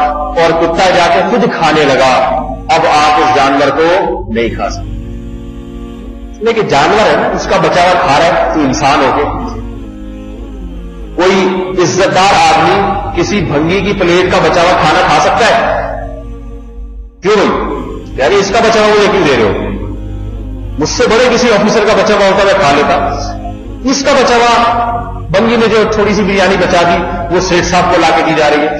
اور کتا جا کے خود کھانے لگا، اب آپ اس جانور کو نہیں کھا سکتے. لیکن جانور ہے نا، اس کا بچا ہوا کھا رہا ہے تو انسان ہو کے. کوئی عزت دار آدمی کسی بھنگی کی پلیٹ کا بچا ہوا کھانا کھا سکتا ہے؟ کیوں نہیں؟ یعنی اس کا بچا ہوا مجھے کیوں دے رہے ہو؟ مجھ سے بڑے کسی آفیسر کا بچا ہوا ہوتا میں کھا لیتا. اس کا بچا ہوا بھنگی میں جو تھوڑی سی بریانی بچا دی وہ سیٹ صاحب کو لا کے دی جا رہی ہے.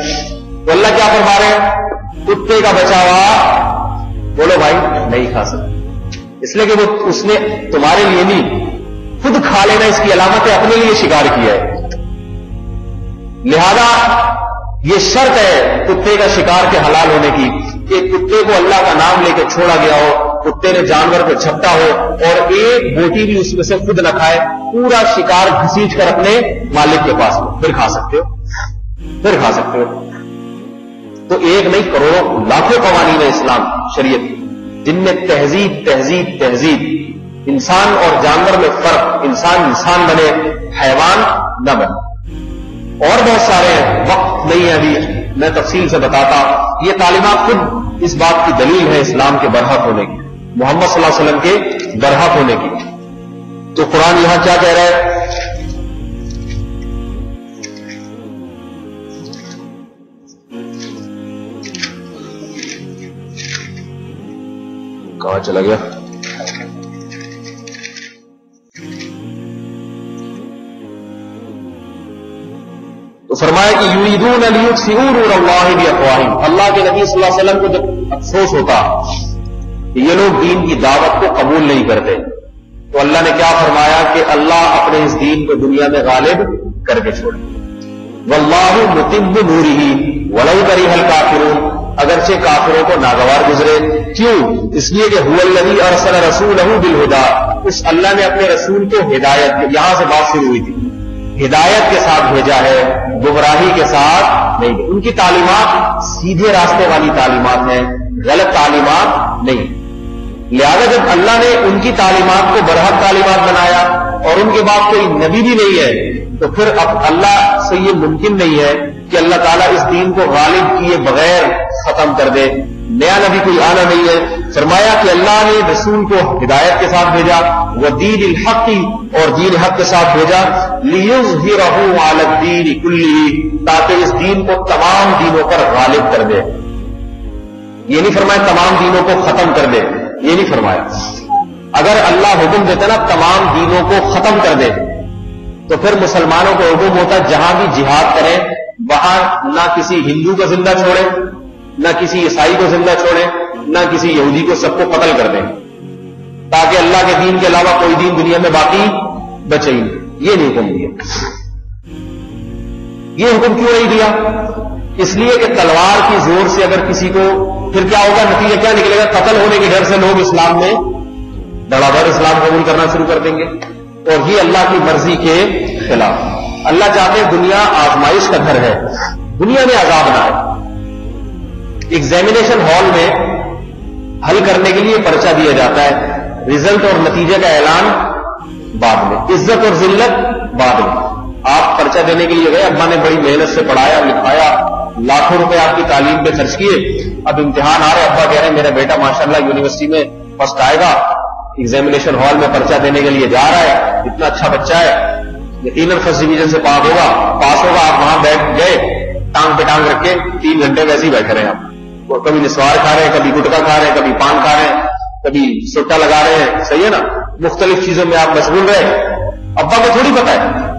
تو اللہ کیا فرما رہے ہیں؟ کتے کا بچا ہوا بولو بھائی نہیں کھا سکتے، اس لیے کہ وہ اس نے تمہارے لیے نہیں، خود کھا لینا اس کی علامت ہے، اپنے لیے شکار کیا ہے. لہذا یہ شرط ہے کتے کا شکار کے حلال ہونے کی کہ کتے کو اللہ کا نام لے کے چھوڑا گیا ہو، کتے نے جانور کو چھپٹا ہو اور ایک بوٹی بھی اس میں سے خود نہ کھائے، پورا شکار گھسیٹ کر اپنے مالک کے پاس پھر کھا سکتے ہو. تو ایک نہیں کروڑوں لاکھوں قوانین ہے اسلام شریعت جن میں تہذیب انسان اور جانور میں فرق، انسان بنے حیوان نہ بنے. اور بہت سارے ہیں، وقت نہیں ہے ابھی میں تفصیل سے بتاتا. یہ تعلیمات خود اس بات کی دلیل ہے اسلام کے برحق ہونے کی، محمد صلی اللہ علیہ وسلم کے برحق ہونے کی. تو قرآن یہاں کیا کہہ رہا ہے؟ کہاں چلا گیا؟ تو فرمایا کہ یریدون لیطفئوا نور اللہ بافواہہم، اللہ کے نبی صلی اللہ علیہ وسلم کو جب افسوس ہوتا کہ یہ لوگ دین کی دعوت کو قبول نہیں کرتے، تو اللہ نے کیا فرمایا کہ اللہ اپنے اس دین کو دنیا میں غالب کر کے چھوڑے. واللہ متم نورہ ولو کرہ الکافرون، اگرچہ کافروں کو ناگوار گزرے. کیوں؟ اس لیے کہ هو الذی ارسل رسولہ بالہدی، اس اللہ نے اپنے رسول کو ہدایت، یہاں سے بات شروع ہوئی تھی، ہدایت کے ساتھ بھیجا ہے، گمراہی کے ساتھ نہیں. ان کی تعلیمات سیدھے راستے والی تعلیمات ہیں، غلط تعلیمات نہیں. لہذا جب اللہ نے ان کی تعلیمات کو برحق تعلیمات بنایا اور ان کے بعد کوئی نبی بھی نہیں ہے، تو پھر اب اللہ سے یہ ممکن نہیں ہے کہ اللہ تعالیٰ اس دین کو غالب کیے بغیر ختم کر دے. نیا نبی کوئی آنا نہیں ہے. فرمایا کہ اللہ نے رسول کو ہدایت کے ساتھ بھیجا، ودین الحق، اور دین حق کے ساتھ بھیجا، لیظہرہ علی الدین کلہ، تاکہ اس دین کو تمام دینوں پر غالب کر دے. یہ نہیں فرمایا تمام دینوں کو ختم کر دے، یہ نہیں فرمایا. اگر اللہ حکم دیتا نا تمام دینوں کو ختم کر دے تو پھر مسلمانوں کو حکم ہوتا جہاں بھی جہاد کریں وہاں نہ کسی ہندو کو زندہ چھوڑیں، نہ کسی عیسائی کو زندہ چھوڑیں، نہ کسی یہودی کو، سب کو قتل کر دیں، تاکہ اللہ کے دین کے علاوہ کوئی دین دنیا میں باقی بچے ہی نہیں. یہ نہیں حکم دیا. یہ حکم کیوں نہیں دیا؟ اس لیے کہ تلوار کی زور سے اگر کسی کو، پھر کیا ہوگا، نتیجہ کیا نکلے گا؟ قتل ہونے کے ڈر سے لوگ اسلام میں دڑا دڑ اسلام قبول کرنا شروع کر دیں گے، اور یہ اللہ کی مرضی کے خلاف. اللہ چاہتے ہیں دنیا آزمائش کا گھر ہے، دنیا میں عذاب نہ آئے. ایگزامینیشن ہال میں حل کرنے کے لیے پرچہ دیا جاتا ہے، رزلٹ اور نتیجے کا اعلان بعد میں، عزت اور ذلت بعد میں. آپ پرچہ دینے کے لیے گئے، ابا نے بڑی محنت سے پڑھایا لکھایا لاکھوں روپے آپ کی تعلیم پہ خرچ کیے, اب امتحان آ رہے, ابا کہہ رہے ہیں میرا بیٹا ماشاءاللہ یونیورسٹی میں فرسٹ آئے گا, ایگزامینیشن ہال میں پرچہ دینے کے لیے جا رہا ہے, اتنا اچھا بچہ ہے, یقیناً فرسٹ ڈویژن سے پاس ہوگا. آپ وہاں بیٹھ گئے, ٹانگ پہ ٹانگ رکھ کے 3 گھنٹے ویسے ہی بیٹھے رہے آپ, کبھی نسوار کھا رہے ہیں, کبھی گٹکا کھا رہے ہیں, کبھی پان کھا رہے ہیں, کبھی سٹا لگا رہے ہیں, صحیح ہے نا, مختلف چیزوں میں آپ مشغول رہے. ابا کو تھوڑی پتا ہے,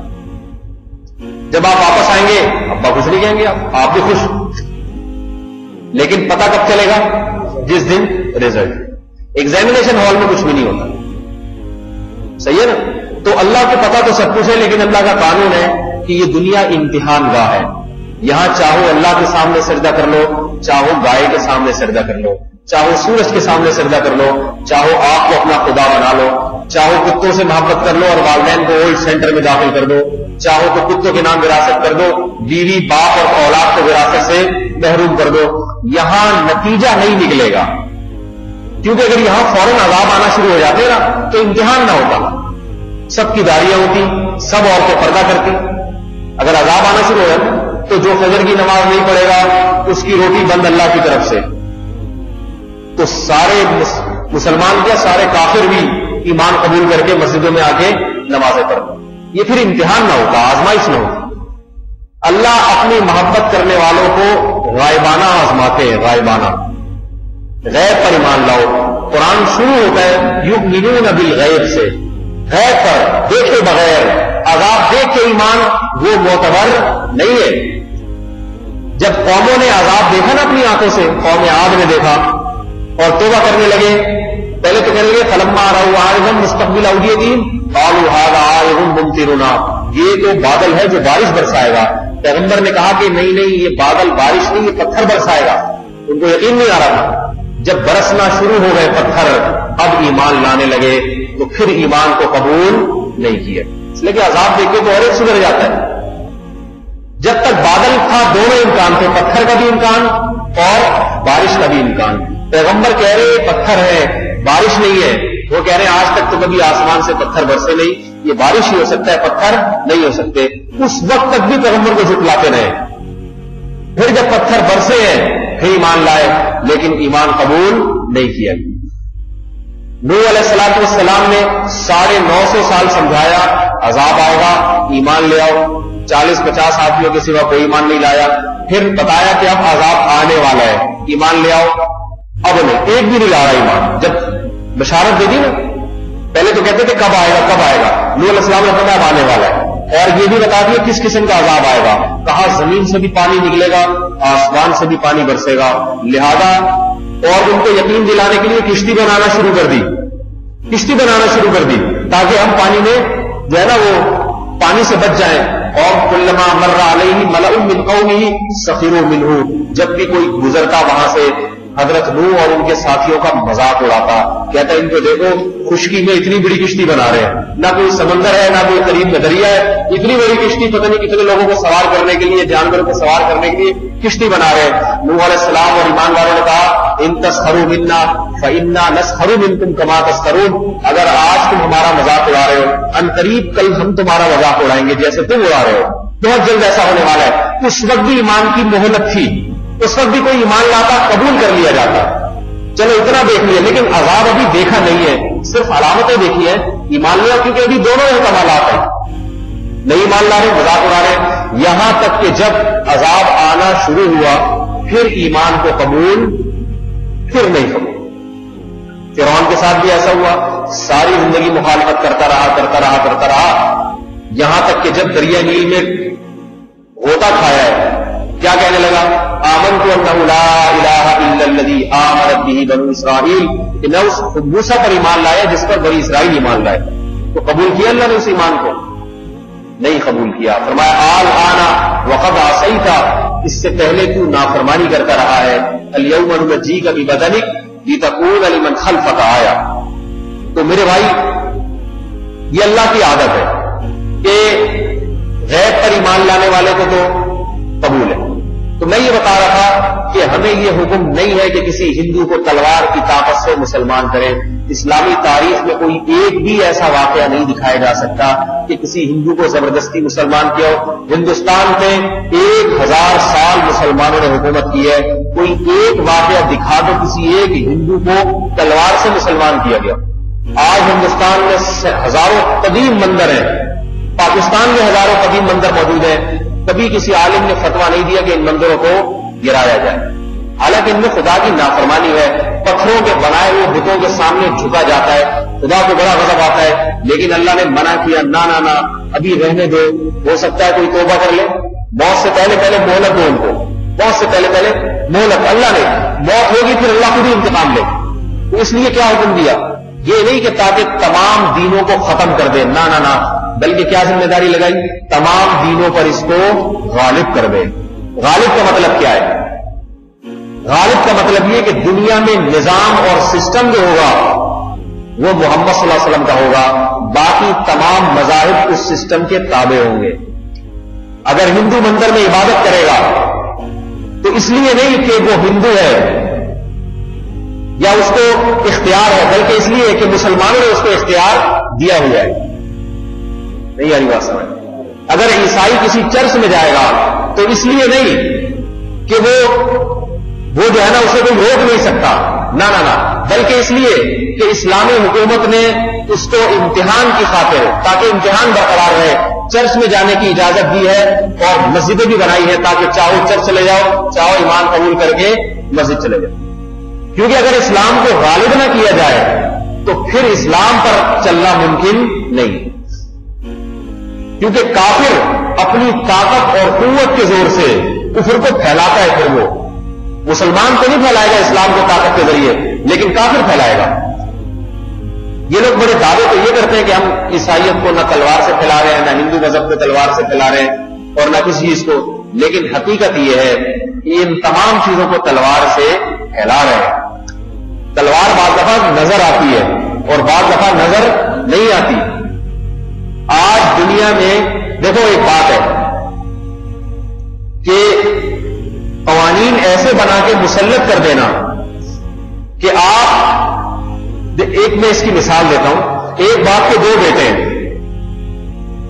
جب آپ واپس آئیں گے ابا خوش نہیں کہیں گے, آپ بھی خوش, لیکن پتا کب چلے گا؟ جس دن رزلٹ. ایگزامینیشن ہال میں کچھ بھی نہیں ہوتا, صحیح ہے نا. تو اللہ کو پتا تو سب کچھ ہے, لیکن اللہ کا قانون ہے کہ یہ دنیا امتحان گاہ ہے. یہاں چاہو اللہ کے سامنے سجدہ کر لو, چاہو گائے کے سامنے سجدہ کر لو, چاہو سورج کے سامنے سجدہ کر لو, چاہو آپ کو اپنا خدا بنا لو, چاہو کتوں سے محبت کر لو اور والدین کو اولڈ سینٹر میں داخل کر دو, چاہو تو کتوں کے نام وراثت کر دو, بیوی باپ اور اولاد کو وراثت سے محروم کر دو, یہاں نتیجہ نہیں نکلے گا. کیونکہ اگر یہاں فوراً عذاب آنا شروع ہو جاتے نا تو امتحان نہ ہوتا, سب کی داڑیاں ہوتی, سب عورتیں پردہ کرتی. اگر عذاب آنا شروع ہو جاتا تو جو فجر کی نماز نہیں پڑھے گا اس کی روٹی بند اللہ کی طرف سے. تو سارے مسلمان کیا, سارے کافر بھی ایمان قبول کر کے مسجدوں میں آ کے نمازیں پڑھتے. یہ پھر امتحان نہ ہوگا, آزمائش نہ ہوگی. اللہ اپنی محبت کرنے والوں کو غائبانہ آزماتے ہیں, غائبانہ. غیب پر ایمان لاؤ. قرآن شروع ہوتا ہے یؤمنون بالغیب سے, غیب پر دیکھے بغیر, عذاب دیکھ کے ایمان وہ معتبر نہیں ہے. جب قوموں نے عذاب دیکھا نا اپنی آنکھوں سے, قوم عاد نے دیکھا اور توبہ کرنے لگے, پہلے تو کہنے لگے فلما رأوا عارضا مستقبل اودیتہم قالوا ھذا عارض ممطرنا, یہ تو بادل ہے جو بارش برسائے گا. پیغمبر نے کہا کہ نہیں نہیں, یہ بادل بارش نہیں, یہ پتھر برسائے گا. ان کو یقین نہیں آ رہا تھا. جب برسنا شروع ہو گئے پتھر, اب ایمان لانے لگے, تو پھر ایمان کو قبول نہیں کیا. اس لیے کہ عذاب دیکھ کے تو اور ایک سدھر جاتا ہے. جب تک بادل تھا دونوں امکان تھے, پتھر کا بھی امکان اور بارش کا بھی امکان. پیغمبر کہہ رہے پتھر ہے, بارش نہیں ہے. وہ کہہ رہے ہیں آج تک تو کبھی آسمان سے پتھر برسے نہیں, یہ بارش ہی ہو سکتا ہے, پتھر نہیں ہو سکتے. اس وقت تک بھی پیغمبر کو جھٹلاتے رہے. پھر جب پتھر برسے ہیں پھر ایمان لائے, لیکن ایمان قبول نہیں کیا. نوح علیہ السلام نے 950 سال سمجھایا عذاب آئے گا, ایمان لے آؤ. 40-50 آدمیوں کے سوا کوئی ایمان نہیں لایا. پھر بتایا کہ اب عذاب آنے والا ہے, ایمان لے آؤ. اب انہیں ایک بھی نہیں لا رہا ایمان. جب بشارت دے دی نا, پہلے تو کہتے تھے کب آئے گا کب آئے گا, نوح علیہ السلام نے بتایا اب آنے والا ہے. اور یہ بھی بتا دیا کس قسم کا عذاب آئے گا. کہا زمین سے بھی پانی نکلے گا, آسمان سے بھی پانی برسے گا. لہذا اور ان کو یقین دلانے کے لیے کشتی بنانا شروع کر دی, کشتی بنانا شروع کر دی تاکہ ہم پانی میں جو ہے نا وہ پانی سے بچ جائیں. اور کلما مر علیہ ملأ من قومہ سخروا منہ, جب بھی کوئی گزرتا وہاں سے حضرت نوح اور ان کے ساتھیوں کا مذاق اڑاتا, کہتا ان کو دیکھو خشکی میں اتنی بڑی کشتی بنا رہے ہیں, نہ کوئی سمندر ہے نہ کوئی قریب میں دریا ہے, اتنی بڑی کشتی پتہ نہیں کتنے لوگوں کو سوار کرنے کے لیے, جانوروں کو سوار کرنے کے لیے کشتی بنا رہے ہیں. نوح علیہ السلام اور ایمان والوں نے کہا ان تسخروا منا فإنا نسخر منکم کما تسخرون, اگر آج تم ہمارا مذاق اڑا رہے ہو ان قریب کل ہم تمہارا مذاق اڑائیں گے جیسے تم اڑا رہے ہو. بہت جلد ایسا ہونے والا ہے. اس وقت بھی ایمان کی مہلت تھی, اس وقت بھی کوئی ایمان لاتا قبول کر لیا جاتا. چلو اتنا دیکھ لیا, لیکن عذاب ابھی دیکھا نہیں ہے, صرف علامتیں دیکھی ہیں. ایمان لیا کیونکہ ابھی دونوں احتمالات ہیں, نہیں ایمان لا رہے مذاق اڑا رہے. یہاں تک کہ جب عذاب آنا شروع ہوا پھر ایمان کو قبول, پھر نہیں قبول. فرعون کے ساتھ بھی ایسا ہوا, ساری زندگی مخالفت کرتا رہا یہاں تک کہ جب دریا نیل میں غوطہ کھایا ہے کیا کہنے لگا, آمنت انہ لا الہ الا الذی آمنت بہ بنو اسرائیل, کہ میں اس موسیٰ پر ایمان لایا جس پر بنی اسرائیل ایمان لائے. تو قبول کیا اللہ نے اس ایمان کو؟ نہیں قبول کیا. فرمایا الآن وقد عصیت, اس سے پہلے تو نافرمانی کرتا رہا ہے. الیوم ننجیک ببدنک لتکون لمن خلفک آیا. تو میرے بھائی یہ اللہ کی عادت ہے کہ غیب پر ایمان لانے والے کو تو قبول ہے. تو میں یہ بتا رہا تھا کہ ہمیں یہ حکم نہیں ہے کہ کسی ہندو کو تلوار کی طاقت سے مسلمان کریں. اسلامی تاریخ میں کوئی ایک بھی ایسا واقعہ نہیں دکھایا جا سکتا کہ کسی ہندو کو زبردستی مسلمان کیا ہو. ہندوستان میں 1000 سال مسلمانوں نے حکومت کی ہے. کوئی ایک واقعہ دکھا دو کسی ایک ہندو کو تلوار سے مسلمان کیا گیا. آج ہندوستان میں ہزاروں قدیم مندر ہیں, پاکستان میں ہزاروں قدیم مندر موجود ہیں. کبھی کسی عالم نے فتویٰ نہیں دیا کہ ان مندروں کو گرایا جائے, حالانکہ ان میں خدا کی نافرمانی ہے. پتھروں کے بنائے ہوئے بتوں کے سامنے جھکا جاتا ہے, خدا کو بڑا غضب آتا ہے. لیکن اللہ نے منع کیا, نہ ابھی رہنے دو, ہو سکتا ہے کوئی توبہ کر لے. موت سے پہلے مہلت دو ان کو, موت سے پہلے مہلت. اللہ نے موت ہوگی پھر اللہ خود ہی انتقام لے. تو اس لیے کیا حکم دیا؟ یہ نہیں کہ تاکہ تمام دینوں کو ختم کر دے, نہ بلکہ کیا ذمہ داری لگائی؟ تمام دینوں پر اس کو غالب کر دے. غالب کا مطلب کیا ہے؟ غالب کا مطلب یہ کہ دنیا میں نظام اور سسٹم جو ہوگا وہ محمد صلی اللہ علیہ وسلم کا ہوگا, باقی تمام مذاہب اس سسٹم کے تابع ہوں گے. اگر ہندو مندر میں عبادت کرے گا تو اس لیے نہیں کہ وہ ہندو ہے یا اس کو اختیار ہے, بلکہ اس لیے کہ مسلمانوں نے اس کو اختیار دیا ہوا ہے. نہیں آ رہی بات سمجھ؟ اگر عیسائی کسی چرچ میں جائے گا تو اس لیے نہیں کہ وہ جو ہے نا اسے کوئی روک نہیں سکتا, نہ بلکہ اس لیے کہ اسلامی حکومت نے اس کو امتحان کی خاطر, تاکہ امتحان برقرار رہے, چرچ میں جانے کی اجازت دی ہے اور مسجدیں بھی بنائی ہے تاکہ چاہو چرچ چلے جاؤ, چاہو ایمان قبول کر کے مسجد چلے جاؤ. کیونکہ اگر اسلام کو غالب نہ کیا جائے تو پھر اسلام پر چلنا ممکن نہیں. کیونکہ کافر اپنی طاقت اور قوت کے زور سے کفر کو پھیلاتا ہے. پھر وہ مسلمان تو نہیں پھیلائے گا اسلام کو طاقت کے ذریعے, لیکن کافر پھیلائے گا. یہ لوگ بڑے دعوے تو یہ کرتے ہیں کہ ہم عیسائیت کو نہ تلوار سے پھیلا رہے ہیں, نہ ہندو مذہب کو تلوار سے پھیلا رہے ہیں اور نہ کسی چیز کو, لیکن حقیقت یہ ہے کہ ان تمام چیزوں کو تلوار سے پھیلا رہے ہیں. تلوار بعض دفعہ نظر آتی ہے اور بعض دفعہ نظر نہیں آتی. آج دنیا میں دیکھو ایک بات ہے کہ قوانین ایسے بنا کے مسلط کر دینا کہ آپ, ایک میں اس کی مثال دیتا ہوں. ایک باپ کے 2 بیٹے ہیں.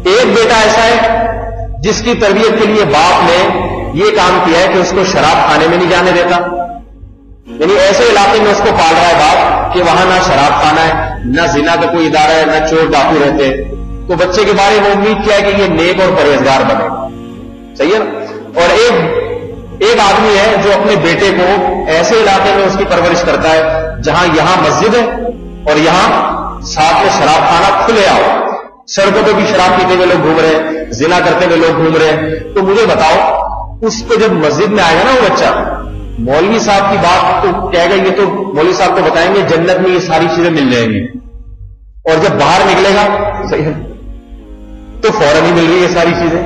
ایک بیٹا ایسا ہے جس کی تربیت کے لیے باپ نے یہ کام کیا ہے کہ اس کو شراب کھانے میں نہیں جانے دیتا, یعنی ایسے علاقے میں اس کو پال رہا ہے باپ کہ وہاں نہ شراب کھانا ہے, نہ زنا کا کوئی ادارہ ہے, نہ چور ڈاکو رہتے. تو بچے کے بارے میں امید کیا ہے کہ یہ نیک اور پرہیزگار بنے, صحیح ہے نا. اور ایک آدمی ہے جو اپنے بیٹے کو ایسے علاقے میں اس کی پرورش کرتا ہے جہاں یہاں مسجد ہے اور یہاں ساتھ میں شراب خانہ کھلے آؤ, سڑکوں پہ بھی شراب پیتے ہوئے لوگ گھوم رہے ہیں, زنا کرتے ہوئے لوگ گھوم رہے ہیں. تو مجھے بتاؤ اس کو جب مسجد میں آئے گا نا وہ بچہ, مولوی صاحب کی بات تو کہے گا, یہ تو مولوی صاحب کو بتائیں گے جنت میں یہ ساری چیزیں مل جائیں گی, اور جب باہر نکلے گا صحیح ہے تو فوراً ہی مل رہی ہے یہ ساری چیزیں.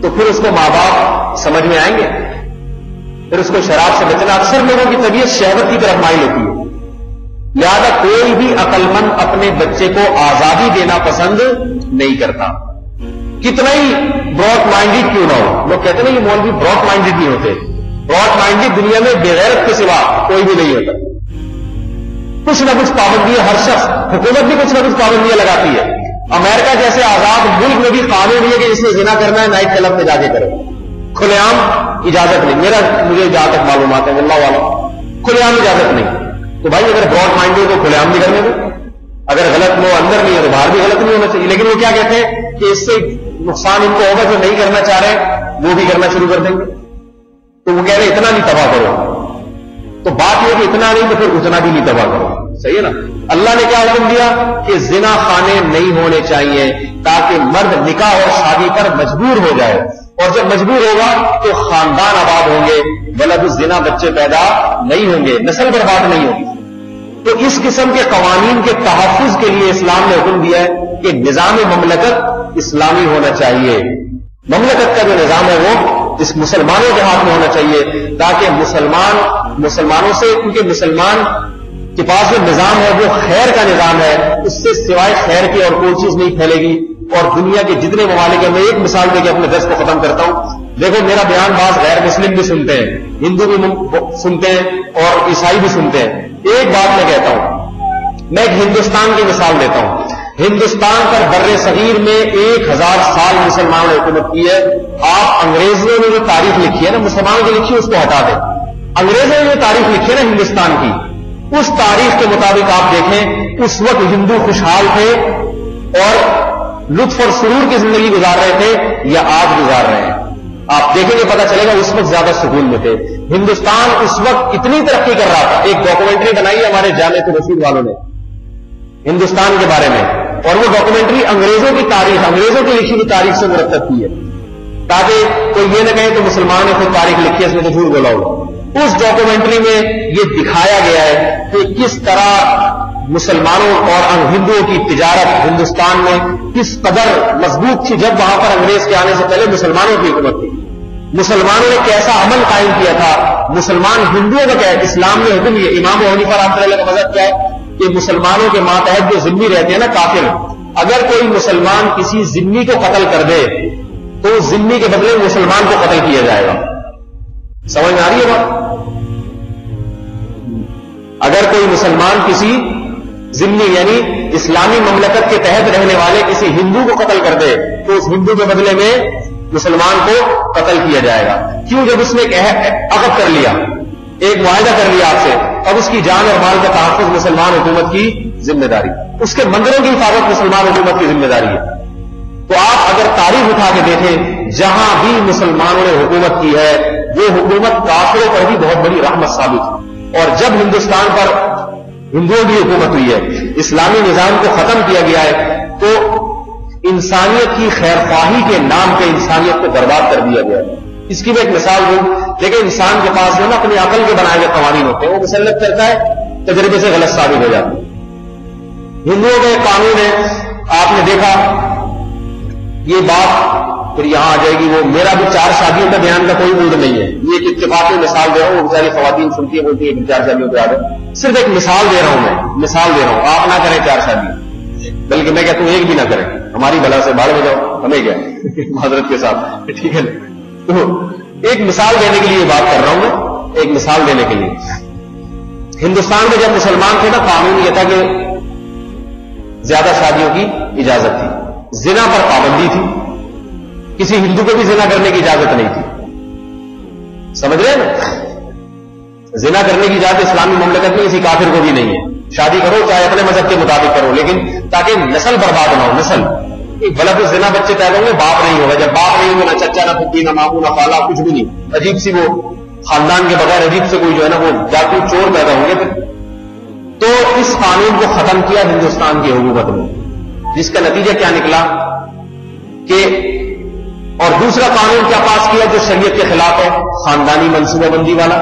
تو پھر اس کو ماں باپ سمجھ میں آئیں گے, پھر اس کو شراب سے بچنا. اکثر لوگوں کی طبیعت شہوت کی طرف مائل ہوتی ہے, لہذا کوئی بھی عقل مند اپنے بچے کو آزادی دینا پسند نہیں کرتا, کتنا ہی براڈ مائنڈیڈ کیوں نہ ہو. لوگ کہتے ہیں یہ مولوی براڈ مائنڈیڈ نہیں ہوتے. براڈ مائنڈیڈ دنیا میں بغیرت کے سوا کوئی بھی نہیں ہوتا. کچھ نہ کچھ پابندیاں, ہر شخص, حکومت بھی کچھ نہ کچھ پابندیاں لگاتی ہے. امریکہ جیسے آزاد ملک میں بھی قانون یہ کہ اس نے زنا کرنا ہے نائٹ کلب میں جا کے کرے, کھلے عام اجازت نہیں. مجھے جہاں تک معلومات ہے اللہ والا, کھلے عام اجازت نہیں. تو بھائی اگر براڈ مائنڈیڈ کو کھلے عام بھی کرنے دو, اگر غلط وہ اندر نہیں ہے تو باہر بھی غلط نہیں ہونا چاہیے. لیکن وہ کیا کہتے ہیں کہ اس سے نقصان ان کو ہوگا, جو نہیں کرنا چاہ رہے وہ بھی کرنا شروع کر دیں گے. تو وہ کہہ رہے اتنا نہیں تباہ کرو. تو بات یہ کہ اتنا نہیں تو پھر اتنا بھی نہیں تباہ کرو, صحیح ہے نا. اللہ نے کیا حکم دیا کہ زنا خانے نہیں ہونے چاہیے تاکہ مرد نکاح اور شادی پر مجبور ہو جائے, اور جب مجبور ہوگا تو خاندان آباد ہوں گے, ولد الزنا بچے پیدا نہیں ہوں گے, نسل برباد نہیں ہوگی. تو اس قسم کے قوانین کے تحفظ کے لیے اسلام نے حکم دیا ہے کہ نظام مملکت اسلامی ہونا چاہیے. مملکت کا جو نظام ہے وہ اس مسلمانوں کے ہاتھ میں ہونا چاہیے, تاکہ مسلمانوں سے, کیونکہ مسلمان کے پاس جو نظام ہے وہ خیر کا نظام ہے, اس سے سوائے خیر کی اور کوئی چیز نہیں پھیلے گی. اور دنیا کے جتنے ممالک ہیں. میں ایک مثال دے کے اپنے درس کو ختم کرتا ہوں. دیکھو میرا بیان بعض غیر مسلم بھی سنتے ہیں, ہندو بھی سنتے ہیں اور عیسائی بھی سنتے ہیں. ایک بات میں کہتا ہوں, میں ایک ہندوستان کی مثال دیتا ہوں. ہندوستان پر بر صغیر میں 1000 سال مسلمانوں نے حکومت کی ہے. آپ انگریزوں نے جو تاریخ لکھی ہے نا, مسلمانوں کی لکھی, اس کو ہٹا دیں. انگریزوں نے جو تاریخ لکھی ہے نا ہندوستان کی, اس تاریخ کے مطابق آپ دیکھیں اس وقت ہندو خوشحال تھے اور لطف اور سرور کی زندگی گزار رہے تھے یا آج گزار رہے ہیں. آپ دیکھیں گے پتہ چلے گا اس وقت زیادہ سکون میں تھے. ہندوستان اس وقت اتنی ترقی کر رہا تھا. ایک ڈاکومنٹری بنائی ہے ہمارے جامعہ رشید والوں نے ہندوستان کے بارے میں, اور وہ ڈاکومنٹری انگریزوں کی تاریخ, انگریزوں کی لکھی ہوئی تاریخ سے مرتب کی ہے, تاکہ کوئی یہ نہ کہے کہ مسلمان نے خود تاریخ لکھی ہے اس میں تو جھوٹ بولا ہوگا. اس ڈاکومنٹری میں یہ دکھایا گیا ہے کہ کس طرح مسلمانوں اور ہندوؤں کی تجارت ہندوستان میں کس قدر مضبوط تھی جب وہاں پر انگریز کے آنے سے پہلے مسلمانوں کی حکومت تھی. مسلمانوں نے کیسا عمل قائم کیا تھا, مسلمان ہندوؤں کا کیا ہے, اسلام نے حکم دیا. امام ابو حنیفہ رحمۃ اللہ کا مذہب کیا ہے کہ مسلمانوں کے ماتحت جو ذمہ رہتے ہیں نا کافر, اگر کوئی مسلمان کسی ذمہ کو قتل کر دے تو اس ذمہ کے بدلے مسلمان کو قتل کیا جائے گا. سمجھ میں آ رہی ہے بات؟ اگر کوئی مسلمان کسی ذمہ یعنی اسلامی مملکت کے تحت رہنے والے کسی ہندو کو قتل کر دے تو اس ہندو کے بدلے میں مسلمان کو قتل کیا جائے گا. کیوں؟ جب اس نے ایک عقد کر لیا, ایک معاہدہ کر لیا آپ سے, اب اس کی جان اور مال کا تحفظ مسلمان حکومت کی ذمہ داری, اس کے مندروں کی حفاظت مسلمان حکومت کی ذمہ داری ہے. تو آپ اگر تاریخ اٹھا کے دیکھیں جہاں بھی مسلمانوں نے حکومت کی ہے وہ حکومت کافروں پر بھی بہت بڑی رحمت ثابت ہے. اور جب ہندوستان پر ہندوؤں کی حکومت ہوئی ہے, اسلامی نظام کو ختم کیا گیا ہے, تو انسانیت کی خیرخواہی کے نام پہ انسانیت کو برباد کر دیا گیا ہے. اس کی میں ایک مثال دوں, لیکن انسان کے پاس جو نا اپنی عقل کے بنائے ہوئے قوانین ہوتے ہیں وہ مسلط کرتا ہے, تجربے سے غلط ثابت ہو جاتا ہے. ہندوؤں کا ایک قانون ہے, آپ نے دیکھا یہ بات پھر یہاں آ جائے گی, وہ میرا بھی 4 شادیوں کا بیان کا کوئی موڈ نہیں ہے, یہ ایک اتفاقی مثال دے رہا ہوں. وہ بیچاری خواتین سنتی ہیں بولتی ہے 4 شادیوں پہ آ جائے, صرف ایک مثال دے رہا ہوں, میں مثال دے رہا ہوں. آپ نہ کریں 4 شادی, بلکہ میں کہتا ہوں ایک بھی نہ کریں, ہماری بلا سے باہر ہو جاؤ, ہمیں کیا معذرت کے ساتھ, ٹھیک ہے. تو ایک مثال دینے کے لیے بات کر رہا ہوں میں, ایک مثال دینے کے لیے. ہندوستان میں جب مسلمان تھے نا, قانون یہ تھا کہ زیادہ شادیوں کی اجازت تھی, زنا پر پابندی تھی, کسی ہندو کو بھی زنا کرنے کی اجازت نہیں تھی. سمجھ رہے ہیں نا, زنا کرنے کی اجازت اسلامی مملکت میں کسی کافر کو بھی نہیں ہے. شادی کرو چاہے اپنے مذہب کے مطابق کرو, لیکن تاکہ نسل برباد نہ ہو. نسل بلب زنا بچے پیدا ہوں گے, باپ نہیں ہوگا. جب باپ نہیں ہوگا, نہ چچا نہ پھپھی نہ ماموں نہ خالہ, کچھ بھی نہیں. عجیب سی وہ خاندان کے بغیر عجیب سے کوئی جو ہے نا وہ جاتو چور پیدا ہوں گے. تو اس قانون کو ختم کیا ہندوستان کی حکومت نے, جس کا نتیجہ کیا نکلا کہ, اور دوسرا قانون کیا پاس کیا جو شریعت کے خلاف ہے, خاندانی منصوبہ بندی والا.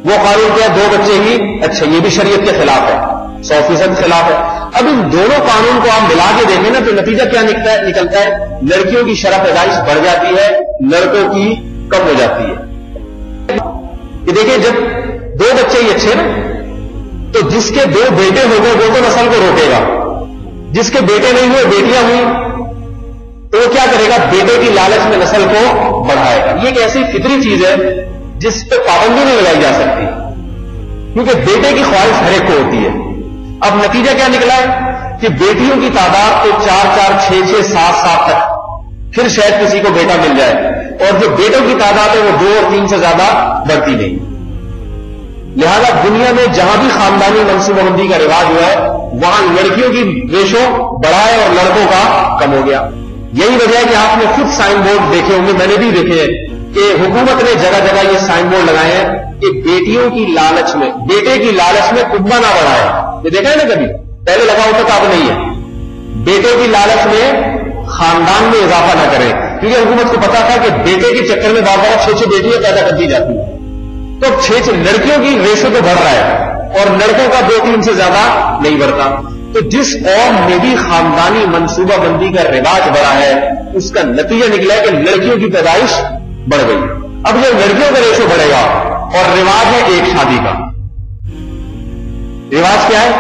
وہ قانون کیا, 2 بچے ہی, اچھا یہ بھی شریعت کے خلاف ہے, 100% خلاف ہے. اب ان دونوں قانون کو آپ ملا کے دیکھیں نا تو نتیجہ کیا نکلتا ہے, لڑکیوں کی شرح پیدائش بڑھ جاتی ہے, لڑکوں کی کم ہو جاتی ہے. کہ دیکھیں جب 2 بچے ہی اچھے نا, تو جس کے 2 بیٹے ہو گئے وہ تو نسل کو روکے گا, جس کے بیٹے نہیں ہوئے بیٹیاں ہوئی تو وہ کیا کرے گا, بیٹے کی لالچ میں نسل کو بڑھائے گا. یہ ایک ایسی فطری چیز ہے جس پہ پابندی نہیں لگائی جا سکتی, کیونکہ بیٹے کی خواہش ہر ایک کو ہوتی ہے. اب نتیجہ کیا نکلا ہے کہ بیٹیوں کی تعداد تو 4 6 6 7 7 تک, پھر شاید کسی کو بیٹا مل جائے, اور جو بیٹوں کی تعداد ہے وہ 2 اور 3 سے زیادہ بڑھتی نہیں. لہذا دنیا میں جہاں بھی خاندانی منصوبہ بندی کا رواج ہوا ہے وہاں لڑکیوں کی ریشو بڑھا ہے اور لڑکوں کا کم ہو گیا. یہی وجہ ہے کہ آپ نے خود سائن بورڈ دیکھے ہوں گے, میں نے بھی دیکھے ہیں کہ حکومت نے جگہ جگہ یہ سائن بورڈ لگائے ہیں کہ بیٹیوں کی لالچ میں, بیٹے کی لالچ میں کنبہ نہ بڑھائے. یہ دیکھا ہے نا کبھی, پہلے لگا ہوتا تھا, اب نہیں ہے. بیٹے کی لالچ میں خاندان میں اضافہ نہ کرے, کیونکہ حکومت کو پتا تھا کہ بیٹے کے چکر میں بار بار 6 بیٹیاں پیدا کر دی جاتی ہیں, تو 6 لڑکیوں کی ریشو تو بڑھ رہا ہے اور لڑکوں کا 2-3 سے زیادہ نہیں بڑھتا. تو جس قوم میں بھی خاندانی منصوبہ بندی کا رواج بڑھا ہے اس کا نتیجہ نکلا ہے کہ لڑکیوں کی پیدائش بڑھ گئی. اب جو لڑکیوں کا ریشو بڑھے گا اور رواج ہے ایک شادی کا, رواج کیا ہے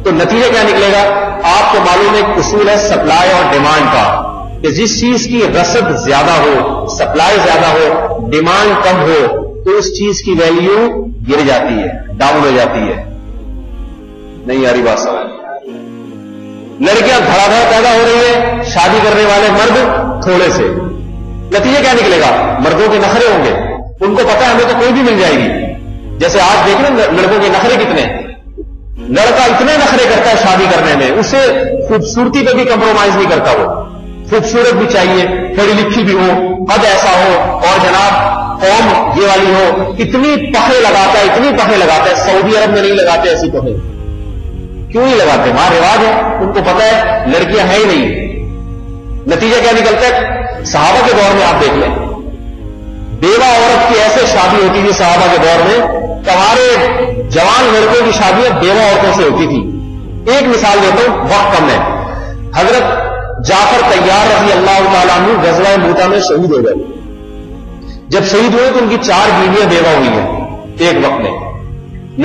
تو نتیجہ کیا نکلے گا؟ آپ کو معلوم ہے ایک اصول ہے سپلائی اور ڈیمانڈ کا، کہ جس چیز کی رسد زیادہ ہو، سپلائی زیادہ ہو، ڈیمانڈ کم ہو، تو اس چیز کی ویلیو گر جاتی ہے، ڈاؤن ہو جاتی ہے. نہیں آ رہی بات سمجھ؟ لڑکیاں دھڑا دھڑ پیدا ہو رہی ہے، شادی کرنے والے مرد تھوڑے سے، نتیجہ کیا نکلے گا؟ مردوں کے نخرے ہوں گے، ان کو پتا ہے ہمیں تو کوئی بھی مل جائے گی. جیسے آج دیکھ لیں لڑکوں کے نخرے کتنے، لڑکا اتنے نخرے کرتا ہے شادی کرنے میں، اسے خوبصورتی پہ بھی کمپرومائز نہیں کرتا، وہ خوبصورت بھی چاہیے، پڑھی لکھی بھی ہو، قد ایسا ہو، اور جناب قوم یہ والی ہو. اتنی پخے لگاتا ہے، اتنی پخے لگاتا ہے. سعودی عرب میں نہیں لگاتے ایسی پخے. کیوں نہیں لگاتے؟ وہاں رواج ہے، ان کو پتا ہے لڑکیاں ہیں ہی نہیں. نتیجہ کیا نکلتا ہے؟ صحابہ کے دور میں آپ دیکھ لیں، بیوہ عورت کی ایسے شادی ہوتی تھی صحابہ کے دور میں، ہمارے جوان لڑکوں کی شادیاں بیوہ عورتوں سے ہوتی تھی. ایک مثال دیتا ہوں، وقت کم ہے. حضرت جعفر طیار رضی اللہ تعالیٰ عنہ غزوہ موتا میں شہید ہو گئے. جب شہید ہوئے تو ان کی 4 بیویاں بیوہ ہوئی ہیں ایک وقت میں.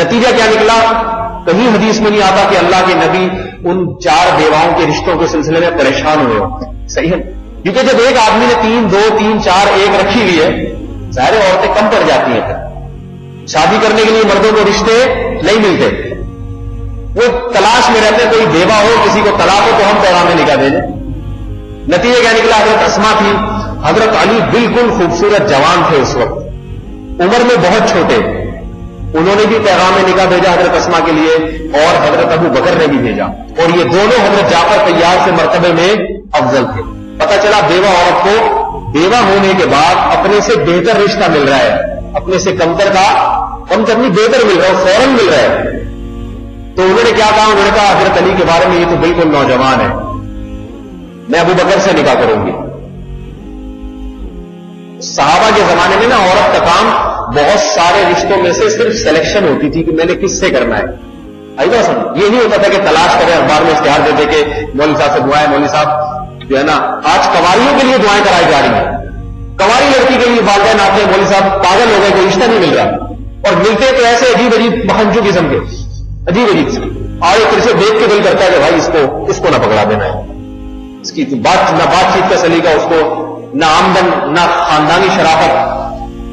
نتیجہ کیا نکلا؟ کہیں حدیث میں نہیں آتا کہ اللہ کے نبی ان 4 بیواؤں کے رشتوں کے سلسلے میں پریشان ہوئے ہو. صحیح ہے، کیونکہ جب ایک آدمی نے 3 2 3 4 1 رکھی ہوئی ہے، ظاہر عورتیں کم پڑ جاتی ہیں. شادی کرنے کے لیے مردوں کو رشتے نہیں ملتے، وہ تلاش میں رہتے. کوئی بیوہ ہو، کسی کو طلاق ہو تو ہم پیغام میں نکاح دے دیں. نتیجہ کیا نکلا؟ حضرت اسما تھی، حضرت علی بالکل خوبصورت جوان تھے اس وقت، عمر میں بہت چھوٹے. انہوں نے بھی پیغام میں نکاح بھیجا حضرت اسما کے لیے، اور حضرت ابو بکر نے بھی بھیجا، اور یہ دونوں حضرت جعفر طیار سے مرتبے میں افضل تھے. پتہ چلا بیوہ عورت کو بیوہ ہونے کے بعد اپنے سے بہتر رشتہ مل رہا ہے، اپنے سے کمتر کا کمتر نہیں بہتر مل رہا ہے، فوراً مل رہا ہے. تو انہوں نے کیا کہا؟ انہوں نے کہا حضرت علی کے بارے میں یہ تو بالکل نوجوان ہے، میں ابو بکر سے نکاح کروں گی. صحابہ کے زمانے میں نا عورت کا کام بہت سارے رشتوں میں سے صرف سلیکشن ہوتی تھی کہ میں نے کس سے کرنا ہے. ایسا سمجھ، یہ نہیں ہوتا تھا کہ تلاش کریں، اخبار میں اشتہار دیتے کہ مولوی صاحب سے دعائیں، مولوی صاحب جو ہے نا آج کنواریوں کے لیے دعائیں کرائی جا رہی ہیں. کنواری لڑکی کے لیے والدین آتے ہیں، مولوی صاحب پاگل ہو گئے، کوئی رشتہ نہیں مل رہا، اور ملتے تو ایسے عجیب عجیب مہنجو قسم کے، عجیب عجیب سے. اور ایک طرح سے دیکھ کے دل کرتا ہے کہ بھائی اس کو نہ پکڑا دینا ہے، اس کی نہ بات چیت کا سلیقہ، اس کو نہ آمدن نہ خاندانی شرافت.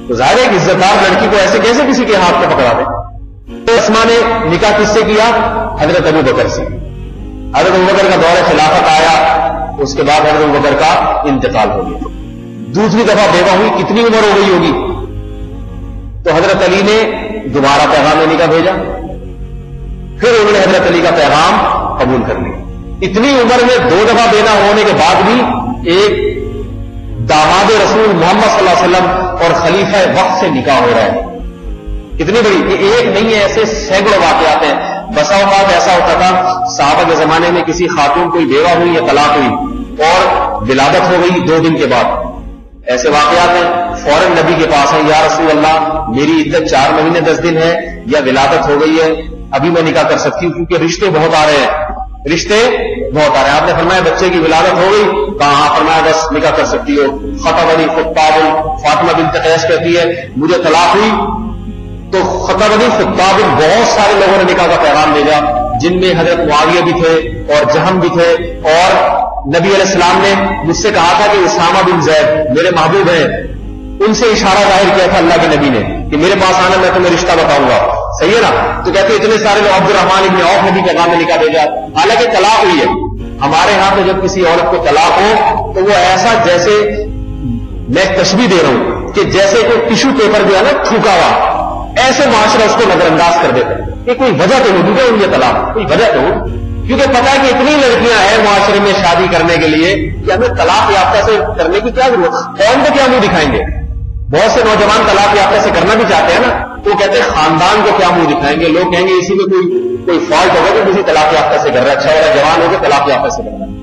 تو ظاہر ہے کہ عزت دار لڑکی کو ایسے کیسے کسی کے ہاتھ پہ پکڑا دے. تو اسما نے نکاح کس سے کیا؟ حضرت ابو بکر سے. حضرت ابو بکر کا دور خلافت آیا، اس کے بعد حضرت ابو بکر کا انتقال ہو گیا. دوسری دفعہ بیوہ ہوئی، کتنی عمر ہو گئی ہوگی؟ تو حضرت علی نے دوبارہ پیغام میں نکاح بھیجا، پھر انہوں نے حضرت علی کا پیغام قبول کر لیا. اتنی عمر میں 2 دفعہ بیوہ ہونے کے بعد بھی ایک داماد رسول محمد صلی اللہ علیہ وسلم اور خلیفہ وقت سے نکاح ہو رہا ہے. کتنی بڑی، یہ ایک نہیں ہے، ایسے سینکڑوں واقعات ہیں. بسا اوقات ایسا ہوتا تھا صحابہ کے زمانے میں کسی خاتون کوئی بیوہ ہوئی یا طلاق ہوئی اور ولادت ہو گئی 2 دن کے بعد، ایسے واقعات ہیں، فوراً نبی کے پاس ہے، یا رسول اللہ میری عدت 4 مہینے 10 دن ہے، یا ولادت ہو گئی ہے، ابھی میں نکاح کر سکتی ہوں، کیونکہ رشتے بہت آ رہے ہیں، رشتے بہت آ رہے ہیں. آپ نے فرمایا بچے کی ولادت ہو گئی، کہاں؟ فرمایا بس نکاح کر سکتی ہو. خطبنی خطاب، فاطمہ بنت قیس کہتی ہے مجھے طلاق ہوئی، تو خطبنی خطاب بہت سارے لوگوں نے نکاح کا پیغام بھیجا، جن میں حضرت معاویہ بھی تھے اور جہم بھی تھے. اور نبی علیہ السلام نے مجھ سے کہا تھا کہ اسامہ بن زید میرے محبوب ہیں، ان سے اشارہ ظاہر کیا تھا اللہ کے نبی نے کہ میرے پاس آنا، میں تمہیں رشتہ بتاؤں گا. صحیح ہے نا؟ تو کہتے اتنے سارے لوگ، عبد الرحمان ابن عوف نے بھی پیغام میں نکاح بھیجا، حالانکہ طلاق ہوئی ہے. ہمارے ہاں تو جب کسی عورت کو طلاق ہو تو وہ ایسا، جیسے میں تشبیہ دے رہا ہوں کہ جیسے کوئی ٹیشو پیپر جو ہے نا تھوکا ہوا، ایسے معاشرہ اس کو نظر انداز کر دیتا ہے کہ کوئی وجہ تو نہیں دے ان طلاق، کوئی وجہ تو ہو، کیونکہ پتا ہے کہ اتنی لڑکیاں ہیں معاشرے میں شادی کرنے کے لیے کہ ہمیں طلاق یافتہ سے کرنے کی کیا ضرورت، قوم کو کیا منہ دکھائیں گے. بہت سے نوجوان طلاق یافتہ سے کرنا بھی چاہتے ہیں نا، تو کہتے ہیں خاندان کو کیا منہ دکھائیں گے، لوگ کہیں گے اسی میں کوئی فالٹ ہوگا کہ کسی طلاق یافتہ سے کر رہا ہے، اچھا والا جوان ہو کے طلاق یافتہ سے کر رہا ہے.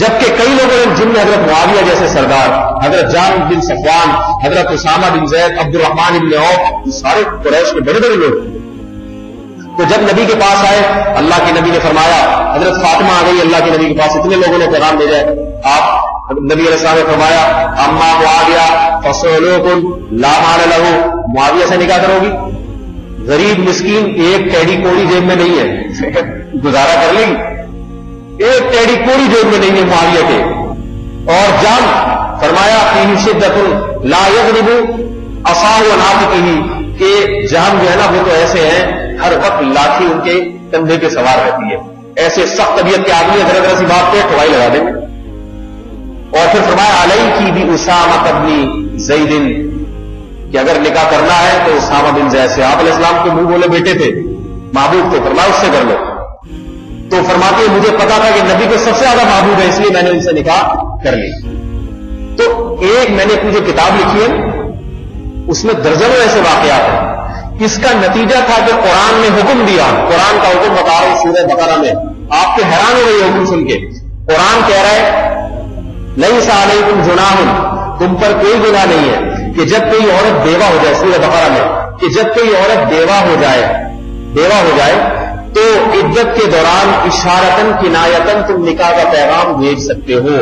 جبکہ کئی لوگوں نے، جن میں حضرت معاویہ جیسے سردار، حضرت جابر بن صفوان، حضرت اسامہ بن زید، عبد الرحمان ابن عوف، یہ سارے قریش کے بڑے بڑے لوگ. تو جب نبی کے پاس آئے، اللہ کے نبی نے فرمایا، حضرت فاطمہ آ گئی اللہ کے نبی کے پاس، اتنے لوگوں نے پیغام بھیجا ہے. آپ نبی علیہ السلام نے فرمایا اما معاویہ فصولوکن لا مال لہو، معاویہ سے نکاح کرو گی، غریب مسکین ایک ٹیڑی کوڑی جیب میں نہیں ہے، گزارا کر لیں گی، ایک ٹیڑی کوڑی جیب میں نہیں ہے معاویہ کے. اور جام فرمایا فیہ شدۃ لا یغلب عصاه ونافقہ، کہ جہم جو ہے نا وہ تو ایسے ہیں ہر وقت لاٹھی ان کے کندھے پہ سوار رہتی ہے، ایسے سخت طبیعت کے آدمی ذرا ذرا سی بات پہ ٹھوائی لگا دیں گے. اور پھر فرمایا علیہ بھی اسامہ بن زید، کہ اگر نکاح کرنا ہے تو اسامہ بن زید سے. آپ علیہ السلام کے منہ بولے بیٹے تھے، محبوب تھے، فرمایا اس سے کر لو. تو فرماتے ہیں مجھے پتا تھا کہ نبی کو سب سے زیادہ محبوب ہے، اس لیے میں نے ان سے نکاح کر لی. تو ایک میں نے اپنی جو کتاب لکھی ہے اس میں درجنوں ایسے واقعات ہیں. اس کا نتیجہ تھا کہ قرآن نے حکم دیا، قرآن کا حکم بتا رہا ہوں سورہ بقرہ میں، آپ کے حیران ہو گئی حکم سن کے. قرآن کہہ رہا ہے لیس علیکم جناح، تم پر کوئی گناہ نہیں ہے کہ جب کوئی عورت بیوہ ہو جائے، سورہ بقرہ میں، کہ جب کوئی عورت بیوہ ہو جائے تو عدت کے دوران اشارتن کنایتن تم نکاح کا پیغام بھیج سکتے ہو.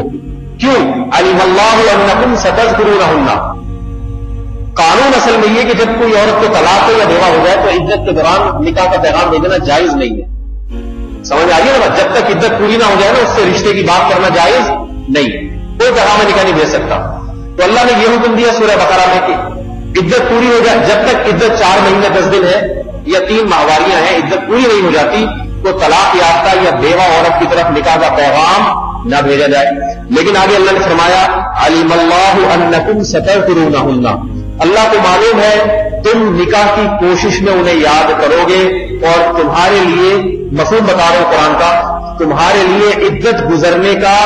کیوں؟ علم اللہ انکم ستذکرونہن. قانون اصل میں یہ کہ جب کوئی عورت کو طلاق ہو یا بیوہ ہو جائے تو عدت کے دوران نکاح کا پیغام بھیجنا جائز نہیں ہے. سمجھ آ رہی ہے نا؟ جب تک عدت پوری نہ ہو جائے نا اس سے رشتے کی بات کرنا جائز نہیں ہے، کوئی پیغام نکاح نہیں بھیج سکتا. تو اللہ نے یہ حکم دیا سورہ بقرہ میں کہ عدت پوری ہو جائے، جب تک عدت 4 مہینے 10 دن ہے یا 3 ماہواریاں ہیں، عدت پوری نہیں ہو جاتی تو طلاق یافتہ یا بیوہ عورت کی طرف نکاح کا پیغام نہ بھیجا جائے. لیکن آگے اللہ نے فرمایا علم اللہ انکم ستذکرونہن، اللہ کو معلوم ہے تم نکاح کی کوشش میں انہیں یاد کرو گے، اور تمہارے لیے مفہوم بتا رہا ہوں قرآن کا، تمہارے لیے عدت گزرنے کا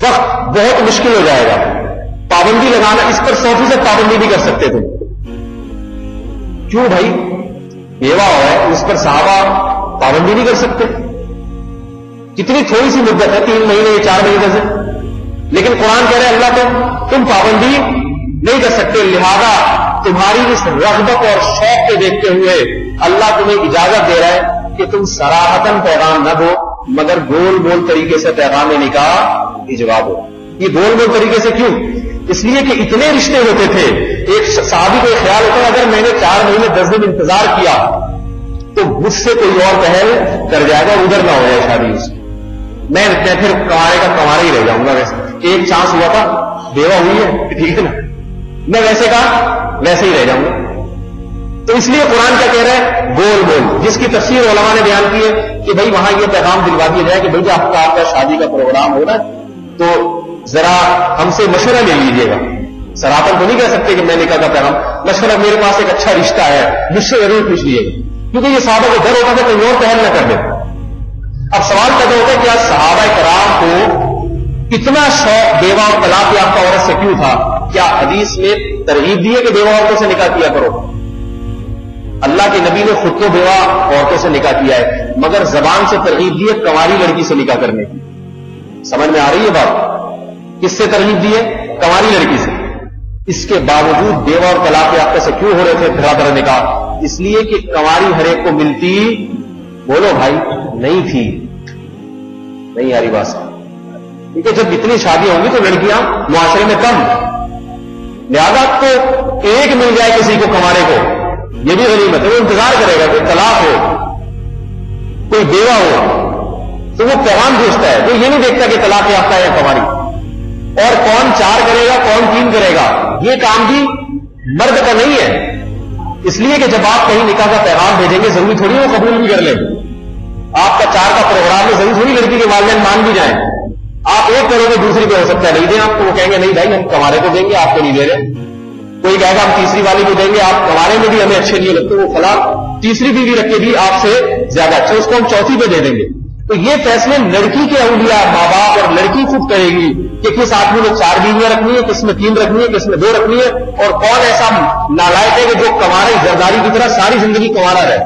وقت بہت مشکل ہو جائے گا. پابندی لگانا، اس پر 100% پابندی بھی کر سکتے تم. کیوں بھائی؟ بیوہ ہے اس پر صحابہ پابندی نہیں کر سکتے. کتنی تھوڑی سی مدت ہے، 3 مہینے 4 مہینے سے، لیکن قرآن کہہ رہے ہیں اللہ کو تم پابندی نہیں کر سکتے. لہذا تمہاری اس رغبت اور شوق کو دیکھتے ہوئے اللہ تمہیں اجازت دے رہا ہے کہ تم صراحتاً پیغام نہ دو، مگر گول گول طریقے سے پیغام نکاح بھجوا دو. یہ گول گول طریقے سے کیوں؟ اس لیے کہ اتنے رشتے ہوتے تھے. ایک صحابی کو خیال ہوتا ہے اگر میں نے 4 مہینے 10 دن انتظار کیا تو مجھ سے کوئی اور پہل کر جائے گا، ادھر نہ ہو جائے شادی اس کی، میں پھر کمارے ہی رہ جاؤں گا. ویسے ایک چانس ہوا تھا، بیوہ ہوئی ہے، ٹھیک ہے نا، میں ویسے کہا ویسے ہی رہ جاؤں گا. تو اس لیے قرآن کیا کہہ رہا ہے؟ گول گول، جس کی تفسیر علماء نے بیان کی ہے کہ بھائی وہاں یہ پیغام دلوا دیا جائے کہ بھائی آپ کا شادی کا پروگرام ہو رہا ہے تو ذرا ہم سے مشورہ لے لیجیے گا. سراپن تو نہیں کہہ سکتے کہ میں نکاح کا پیغام، مشورہ میرے پاس ایک اچھا رشتہ ہے، مجھ سے ضرور پوچھ لیجیے گا، کیونکہ یہ صحابہ کو ڈر ہوتا تھا کہ اور پہل نہ کر دے. اب سوال پیدا ہوتا ہے کیا صحابہ کرام کو اتنا شوق بیوہ اور طلاق یافتہ عورت سے کیوں تھا؟ کیا حدیث میں ترغیب دی ہے کہ بیوہ عورتوں سے نکاح کیا کرو؟ اللہ کے نبی نے خود کو بیوہ عورتوں سے نکاح کیا ہے، مگر زبان سے ترغیب دی ہے کنواری لڑکی سے نکاح کرنے کی. سمجھ میں آ رہی ہے بات؟ کس سے ترغیب دی ہے؟ کنواری لڑکی سے. اس کے باوجود بیوہ اور طلاق یافتہ سے کیوں ہو رہے تھے دھڑا نکاح؟ اس لیے کہ کنواری ہر ایک کو ملتی، بولو بھائی، نہیں تھی. نہیں آ رہی بات؟ کیونکہ جب اتنی شادیاں ہوں گی تو لڑکیاں معاشرے میں کم، لہذا تو ایک مل جائے کسی کو کنوارے کو یہ بھی غنیمت ہے. وہ انتظار کرے گا کہ طلاق ہو، کوئی بیوہ ہو تو وہ پیغام بھیجتا ہے، وہ یہ نہیں دیکھتا کہ طلاق یافتہ ہے یا کنواری. اور کون 4 کرے گا کون 3 کرے گا یہ کام بھی مرد کا نہیں ہے. اس لیے کہ جب آپ کہیں نکاح کا پیغام بھیجیں گے ضروری تھوڑی وہ قبول بھی کر لیں. آپ کا 4 کا پروگرام ہے، ضروری تھوڑی لڑکی کے والدین مان بھی جائیں. آپ ایک کرو گے دوسری پہ ہو سکتا ہے نہیں دیں آپ کو، وہ کہیں گے نہیں بھائی ہم کنوارے کو دیں گے، آپ کو نہیں دے رہے. کوئی کہے گا ہم تیسری والی کو دیں گے، آپ کنوارے میں بھی ہمیں اچھے نہیں لگتے، وہ فلاں تیسری بیوی رکھ کے بھی آپ سے زیادہ اچھا، اس کو ہم چوتھی پہ دے دیں گے. تو یہ فیصلے لڑکی کے اولیاء ماں باپ اور لڑکی خود کرے گی کہ کس آدمی نے 4 بیویاں رکھنی ہے، کس میں 3 رکھنی ہے، کس میں 2 رکھنی ہے، اور کون ایسا نالائق ہے کہ جو کنوارے زرداری کی طرح ساری زندگی کنوارا رہے.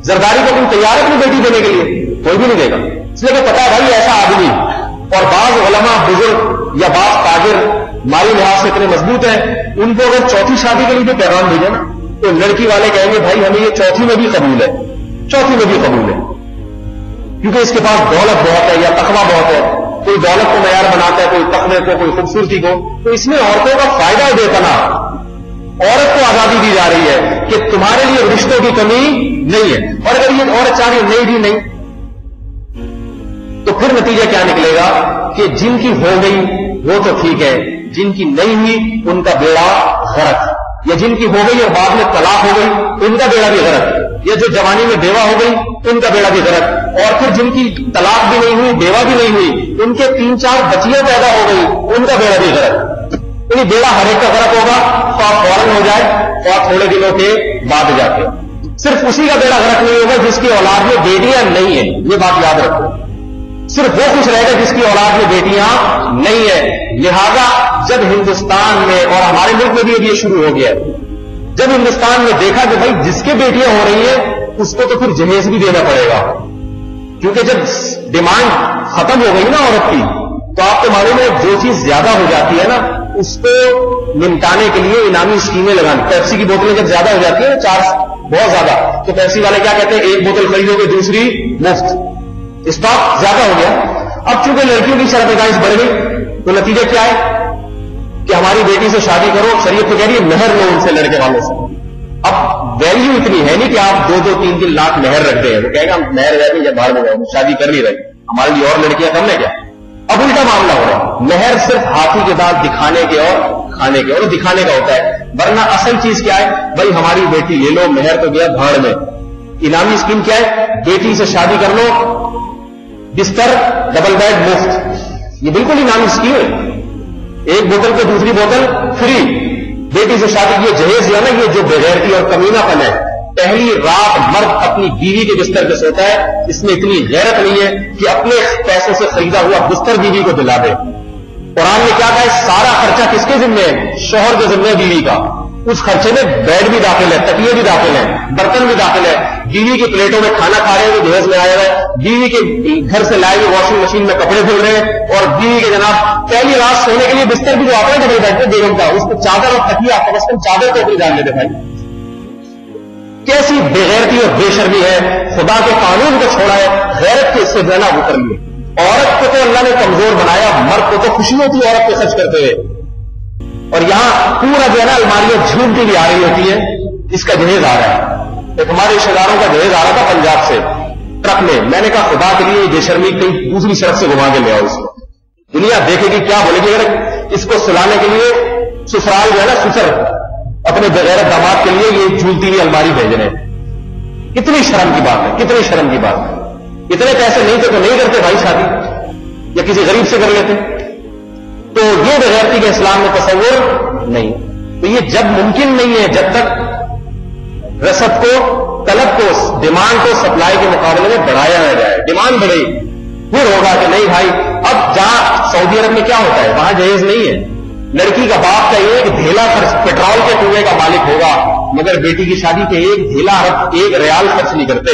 زرداری کو تم تیار اپنی بیٹی دینے کے لیے؟ کوئی بھی نہیں دے گا. اس لیے کہ پتا ہے بھائی ایسا آدمی. اور بعض علماء بزرگ یا بعض تاجر مالی لحاظ سے اتنے مضبوط ہیں، ان کو اگر چوتھی شادی کے لیے پیغام بھیجے نا تو لڑکی والے کہیں گے بھائی ہمیں یہ چوتھی میں بھی قبول ہے، چوتھی میں بھی قبول ہے، کیونکہ اس کے پاس دولت بہت ہے یا تقویٰ بہت ہے. کوئی دولت کو معیار بناتا ہے، کوئی تقوی کو، کوئی خوبصورتی کو. تو اس میں عورتوں کا فائدہ دیتا نا. عورت کو آزادی دی جا رہی ہے کہ تمہارے لیے رشتوں کی کمی نہیں ہے. اور اگر یہ عورت چاہ رہی نہیں بھی نہیں, تو پھر نتیجہ کیا نکلے گا کہ جن کی ہو گئی وہ تو ٹھیک ہے, جن کی نہیں ہوئی ان کا بیڑا غرق, یا جن کی ہو گئی اور بعد میں طلاق ہو گئی ان کا بیڑا بھی غرق, یا جو جوانی میں بیوہ ہو گئی ان کا بیڑا بھی غرق, اور پھر جن کی طلاق بھی نہیں ہوئی بیوہ بھی نہیں ہوئی ان کے 3-4 بچیاں پیدا ہو گئی ان کا بیڑا بھی غرق. یعنی بیڑا ہر ایک کا غرق ہوگا, خواہ فوراً ہو جائے خواہ تھوڑے دنوں کے بعد جا کے. صرف اسی کا بیڑا غرق نہیں ہوگا جس کی اولاد میں بیٹیاں نہیں ہیں, یہ بات یاد رکھو. صرف وہ خوش رہے گا جس کی اولاد میں بیٹیاں نہیں ہے. لہذا جب ہندوستان میں اور ہمارے ملک میں بھی اب یہ شروع ہو گیا, جب ہندوستان میں دیکھا کہ بھائی جس کی بیٹیاں ہو رہی ہیں اس کو تو پھر جہیز بھی دینا پڑے گا, کیونکہ جب ڈیمانڈ ختم ہو گئی نا عورت کی, تو آپ کے معلوم ہے جو چیز زیادہ ہو جاتی ہے نا اس کو نمٹانے کے لیے انعامی اسکیمیں لگانی. پیپسی کی بوتلیں جب زیادہ ہو جاتی ہیں چارج بہت زیادہ, تو پیپسی والے کیا کہتے ہیں ایک بوتل خریدو گے دوسری مفت. اسٹاک زیادہ ہو گیا. اب چونکہ لڑکیوں کی شرح پیدائش بڑھ گئی تو نتیجہ کیا ہے کہ ہماری بیٹی سے شادی کرو, شریعت تو کہہ رہی ہے مہر لو ان سے, لڑکے والوں سے. اب ویلیو اتنی ہے نہیں کہ آپ 2-3 لاکھ مہر رکھ دیں, وہ کہے گا ہم مہر رہتے جب باہر میں جاؤ شادی کر نہیں رہے, ہمارے لیے اور لڑکیاں کم نے کیا. اب الٹا معاملہ ہو رہا ہے, مہر صرف ہاتھی کے دانت دکھانے کے اور کھانے کے, اور دکھانے کا ہوتا ہے, ورنہ اصل چیز کیا ہے بھائی ہماری بیٹی لے لو, مہر تو گیا بھاڑ میں. انعامی اسکیم کیا ہے, بیٹی سے شادی کر لو, بستر ڈبل بیڈ مفت. یہ بالکل انعامی اسکیم ہے, ایک بوتل پہ دوسری بوتل فری. بیٹی سے شادی کی جہیز ہے نا, یہ جو بغیرتی اور کمینہ پن ہے, پہلی رات مرد اپنی بیوی کے بستر پہ سوتا ہے, اس میں اتنی غیرت نہیں ہے کہ اپنے پیسوں سے خریدا ہوا بستر بیوی کو دلا دے. قرآن نے کیا کہا ہے, سارا خرچہ کس کے ذمے ہے, شوہر کے ذمے ہے بیوی کا. اس خرچے میں بیڈ بھی داخل ہے, تکیے بھی داخل ہیں, برتن بھی داخل ہے, بیوی کی پلیٹوں میں کھانا کھا رہے ہیں جہیز میں آیا ہے, بیوی کے گھر سے لائے ہوئے واشنگ مشین میں کپڑے دھل رہے ہیں, اور بیوی کے جناب پہلی رات سونے کے لیے بستر بھی جو آتا ہے ڈبل بیڈ پہ بیگم کا, اس کو چادر اور تکیہ آپ کم از کم چادر کو بھی ڈال لیتے بھائی. کیسی بےغیرتی اور بے شرمی ہے, خدا کے قانون کو چھوڑا ہے, غیرت کے اس سے دینا وہ کر لیے. عورت کو تو اللہ نے کمزور بنایا, مرد کو تو خوشی ہوتی ہے عورت پہ خرچ کرتے ہوئے, اور یہاں پورا جو ہے نا الماریاں جھومتی بھی آ رہی ہوتی ہے, اس کا جہیز آ رہا ہے. ایک ہمارے رشتے داروں کا جہیز آ رہا تھا پنجاب سے ٹرک میں, میں نے کہا خدا کے لیے بے شرمی کہیں دوسری سڑک سے گھما کے لے آؤ, اس کو دنیا دیکھے گی کیا بولے گی. اگر اس کو سلانے کے لیے سسرال جو ہے نا سسر اپنے بغیرت داماد کے لیے یہ جھولتی ہوئی الماری بھیج رہے ہیں, کتنی شرم کی بات ہے, کتنی شرم کی بات ہے. اتنے پیسے نہیں تھے تو نہیں کرتے بھائی شادی, یا کسی غریب سے کر لیتے. تو یہ بغیرتی کے اسلام میں تصور نہیں. تو یہ جب ممکن نہیں ہے جب تک رسد کو, طلب کو, ڈیمانڈ کو سپلائی کے مقابلے میں بڑھایا نہ جائے. ڈیمانڈ بڑھے پھر ہوگا کہ نہیں بھائی. اب جہاں سعودی عرب میں کیا ہوتا ہے, وہاں جہیز نہیں ہے. لڑکی کا باپ کا ایک ڈھیلا خرچ پیٹرول کے کنویں کا مالک ہوگا, مگر بیٹی کی شادی پہ ایک ڈھیلا ایک ریال خرچ نہیں کرتے.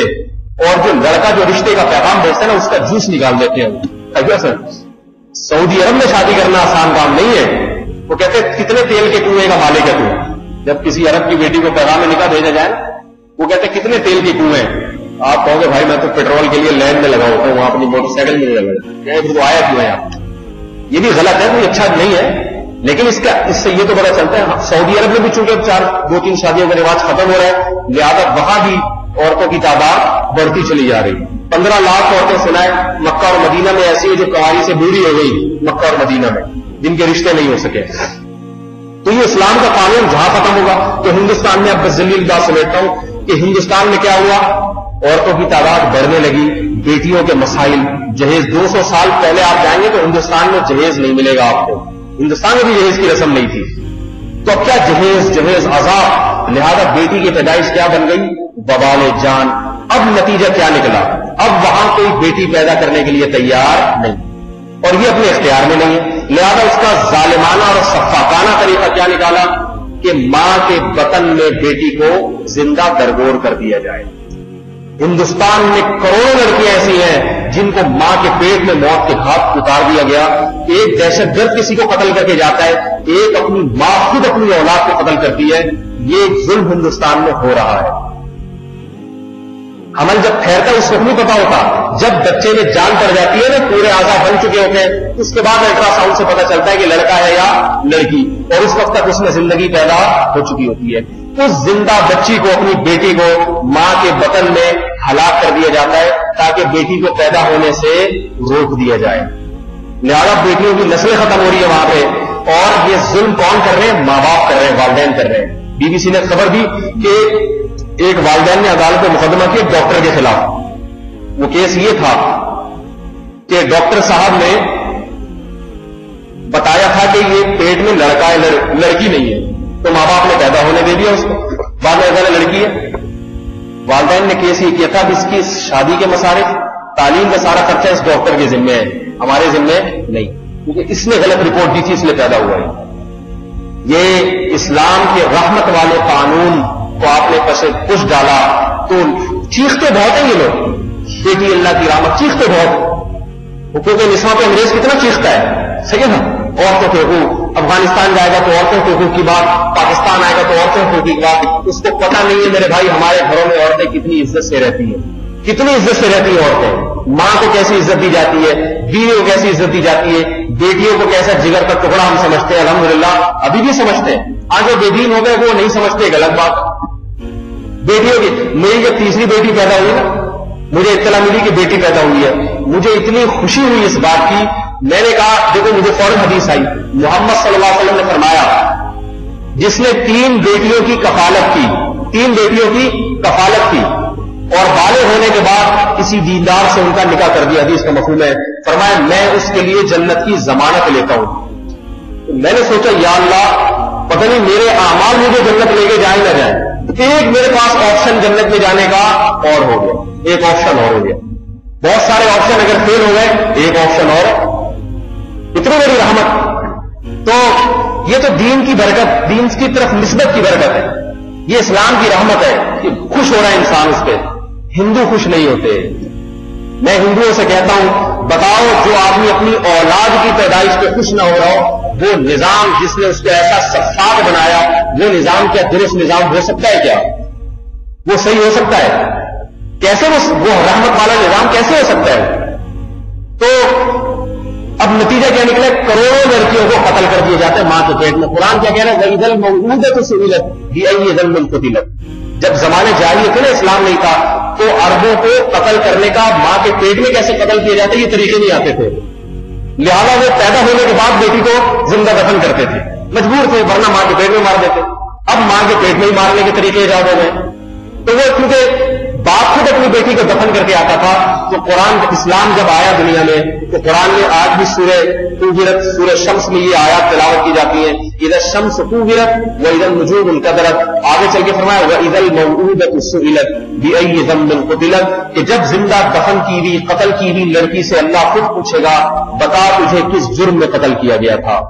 اور جو لڑکا جو رشتے کا پیغام بھیجتا ہے نا اس کا جوس نکال دیتے ہیں. سر سعودی عرب میں شادی کرنا آسان کام نہیں ہے. وہ کہتے ہیں کتنے تیل کے کنویں کا مالک ہے تو. جب کسی عرب کی بیٹی کو پیغام میں نکاح بھیجا جائے وہ کہتے ہیں کتنے تیل کے کنویں. آپ کہو گے بھائی میں تو پیٹرول کے لیے لائن میں لگا ہوتا ہوں, وہاں اپنی موٹر سائیکل میں لگا تو آیا کیوں ہے آپ. یہ بھی غلط ہے, کوئی اچھا نہیں ہے. لیکن اس سے یہ تو پتا چلتا ہے سعودی عرب میں بھی چونکہ 2-3 شادیوں کا رواج ختم ہو رہا ہے, لہذا وہاں بھی عورتوں کی تعداد بڑھتی چلی جا رہی. 15 لاکھ عورتیں سنائے مکہ اور مدینہ میں ایسی ہے جو کنواری سے بوڑھی ہو گئی مکہ اور مدینہ میں, جن کے رشتے نہیں ہو سکے. تو یہ اسلام کا قانون جہاں ختم ہوگا تو ہندوستان میں اب بس ذلیل بات سمجھتا ہوں کہ ہندوستان میں کیا ہوا, عورتوں کی تعداد بڑھنے لگی, بیٹیوں کے مسائل, جہیز. 200 سال پہلے آپ جائیں گے تو ہندوستان میں جہیز نہیں ملے گا آپ کو. ہندوستان میں بھی جہیز کی رسم نہیں تھی. تو اب کیا جہیز عذاب. لہذا بیٹی کی پیدائش کیا بن گئی, وبال جان. اب نتیجہ کیا نکلا, اب وہاں کوئی بیٹی پیدا کرنے کے لیے تیار نہیں, اور یہ اپنے اختیار میں نہیں ہے. لہذا اس کا ظالمانہ اور سفاکانہ طریقہ کیا نکالا کہ ماں کے بطن میں بیٹی کو زندہ درگور کر دیا جائے. ہندوستان میں کروڑوں لڑکیاں ایسی ہیں جن کو ماں کے پیٹ میں موت کے گھاٹ اتار دیا گیا. ایک دہشت گرد کسی کو قتل کر کے جاتا ہے, ایک اپنی ماں خود اپنی اولاد کو قتل کرتی ہے. یہ ظلم ہندوستان میں ہو رہا ہے. حمل جب ٹھہرتا ہے اس وقت نہیں پتا ہوتا, جب بچے میں جان پڑ جاتی ہے نا، پورے اعضاء بن چکے ہوتے ہیں، اس کے بعد الٹرا ساؤنڈ سے پتا چلتا ہے کہ لڑکا ہے یا لڑکی، اور اس وقت تک اس میں زندگی پیدا ہو چکی ہوتی ہے. اس زندہ بچی کو، اپنی بیٹی کو ماں کے بطن میں ہلاک کر دیا جاتا ہے تاکہ بیٹی کو پیدا ہونے سے روک دیا جائے. لہذا بیٹیوں کی نسلیں ختم ہو رہی ہے وہاں پہ، اور یہ ظلم کون کر رہے ہیں؟ ماں باپ کر رہے ہیں، والدین کر رہے ہیں. بی بی سی نے خبر دی کہ ایک والدین نے عدالت میں مقدمہ کیا ڈاکٹر کے خلاف. وہ کیس یہ تھا کہ ڈاکٹر صاحب نے بتایا تھا کہ یہ پیٹ میں لڑکا ہے، لڑکی نہیں ہے، تو ماں باپ نے پیدا ہونے دے دیا اس کو، بعد میں لڑکی ہے. والدین نے کیس یہ کیا تھا کہ اس کی شادی کے مصارف، تعلیم کا سارا خرچہ اس ڈاکٹر کے ذمہ ہے، ہمارے ذمہ نہیں، کیونکہ اس نے غلط رپورٹ دی تھی اس لیے پیدا ہوا ہے. یہ اسلام کے رحمت والے قانون کو آپ نے پش ڈالا تو چیختے بہت ہیں یہ لوگ، بیٹی اللہ کی رحمت، چیختے بہت. حقوق نسواں پہ انگریز کتنا چیختا ہے، صحیح ہے نا؟ عورتوں کے حقوق، افغانستان جائے گا تو عورتوں کے حقوق کی بات، پاکستان آئے گا تو عورتوں کے حقوق کی بات. اس کو پتہ نہیں ہے میرے بھائی ہمارے گھروں میں عورتیں کتنی عزت سے رہتی ہیں، کتنی عزت سے رہتی ہیں عورتیں. ماں کو کیسی عزت دی جاتی ہے، بیوی کو کیسی عزت دی جاتی ہے، بیٹیوں کو کیسا جگر کا ٹکڑا ہم سمجھتے ہیں. الحمدللہ ابھی بھی سمجھتے ہیں، آگے بے دین ہو گئے وہ نہیں سمجھتے، ایک الگ بات. بیٹیوں کی، میری جب تیسری بیٹی پیدا ہوئی نا، مجھے اطلاع ملی کہ بیٹی پیدا ہوئی ہے، مجھے اتنی خوشی ہوئی اس بات کی. میں نے کہا دیکھو، مجھے فوراً حدیث آئی، محمد صلی اللہ علیہ وسلم نے فرمایا جس نے 3 بیٹیوں کی کفالت کی، 3 بیٹیوں کی کفالت کی اور بالغ ہونے کے بعد کسی دیندار سے ان کا نکاح کر دیا، حدیث کا مفہوم ہے، فرمایا میں اس کے لیے جنت کی ضمانت لیتا ہوں. میں نے سوچا یا اللہ پتہ نہیں میرے اعمال مجھے جنت لے کے جائیں نہ جائیں. ایک میرے پاس آپشن جنت میں جانے کا اور ہو گیا، ایک آپشن اور ہو گیا. بہت سارے آپشن اگر فیل ہو گئے، ایک آپشن اور. اتنی بڑی رحمت. تو یہ تو دین کی برکت، دین کی طرف نسبت کی برکت ہے، یہ اسلام کی رحمت ہے کہ خوش ہو رہا ہے انسان اس پہ. ہندو خوش نہیں ہوتے. میں ہندوؤں سے کہتا ہوں بتاؤ جو آدمی اپنی اولاد کی پیدائش پہ خوش نہ ہو رہا ہو، وہ نظام جس نے اس کو ایسا سفاق بنایا، وہ نظام کیا درست نظام ہو سکتا ہے؟ کیا وہ صحیح ہو سکتا ہے؟ کیسے وہ رحمت والا نظام کیسے ہو سکتا ہے؟ تو اب نتیجہ کیا نکلا؟ کروڑوں لڑکیوں کو قتل کر دیے جاتے ہیں ماں کے پیٹ میں. قرآن کیا کہہ رہا ہے؟ وَإِذَا الْمَوْءُودَةُ سُئِلَتْ بِأَيِّ ذَنبٍ قُتِلَتْ. جب زمانے جاہلیت تھے نا، اسلام نہیں تھا، تو عربوں کو قتل کرنے کا ماں کے پیٹ میں کیسے قتل کیا جاتا ہے یہ طریقے نہیں آتے تھے. لہذا وہ پیدا ہونے کے بعد بیٹی کو زندہ دفن کرتے تھے، مجبور تھے، ورنہ ماں کے پیٹ میں مار دیتے. اب ماں کے پیٹ میں ہی مارنے کے طریقے ایجاد ہو گئے. تو وہ کیونکہ باپ خود اپنی بیٹی کو دفن کر کے آتا تھا، تو قرآن اسلام جب آیا دنیا میں تو قرآن میں آج بھی سورہ شمس میں یہ آیات تلاوت کی جاتی ہیں، اذا الشمس كورت واذا النجوم انكدرت. آگے چل کے فرمایا واذا الموءودة سئلت بأي ذنب قتلت، کہ جب زندہ دفن کی ہوئی، قتل کی ہوئی لڑکی سے اللہ خود پوچھے گا بتا تجھے کس جرم میں قتل کیا گیا تھا.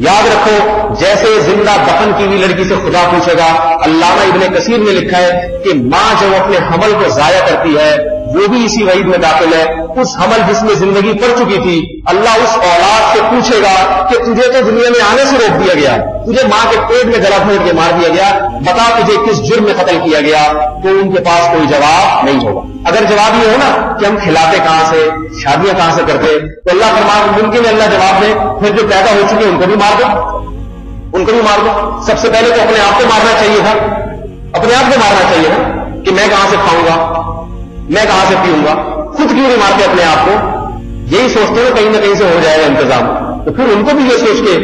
یاد رکھو جیسے زندہ دفن کی ہوئی لڑکی سے خدا پوچھے گا. علامہ ابن کثیر نے لکھا ہے کہ ماں جب اپنے حمل کو ضائع کرتی ہے وہ بھی اسی وعید میں داخل ہے. اس حمل جس میں زندگی پڑ چکی تھی، اللہ اس اولاد سے پوچھے گا کہ تجھے تو دنیا میں آنے سے روک دیا گیا، تجھے ماں کے پیٹ میں گلا پھوڑ کے مار دیا گیا، بتا تجھے کس جرم میں قتل کیا گیا. تو ان کے پاس کوئی جواب نہیں ہوگا. اگر جواب یہ ہو نا کہ ہم کھلاتے کہاں سے، شادیاں کہاں سے کرتے، تو اللہ فرمائے ممکن ہے اللہ جواب دے پھر جو پیدا ہو چکے ان کو بھی مار دو، ان کو بھی مار دو. سب سے پہلے تو اپنے آپ کو مارنا چاہیے تھا، اپنے آپ کو مارنا چاہیے تھا کہ میں کہاں سے کھاؤں گا، میں کہاں سے پیوں گا. خود کیوں نہیں مارتے اپنے آپ کو؟ یہی سوچتے ہیں کہیں نہ کہیں سے ہو جائے گا انتظام. تو پھر ان کو بھی یہ سوچ کے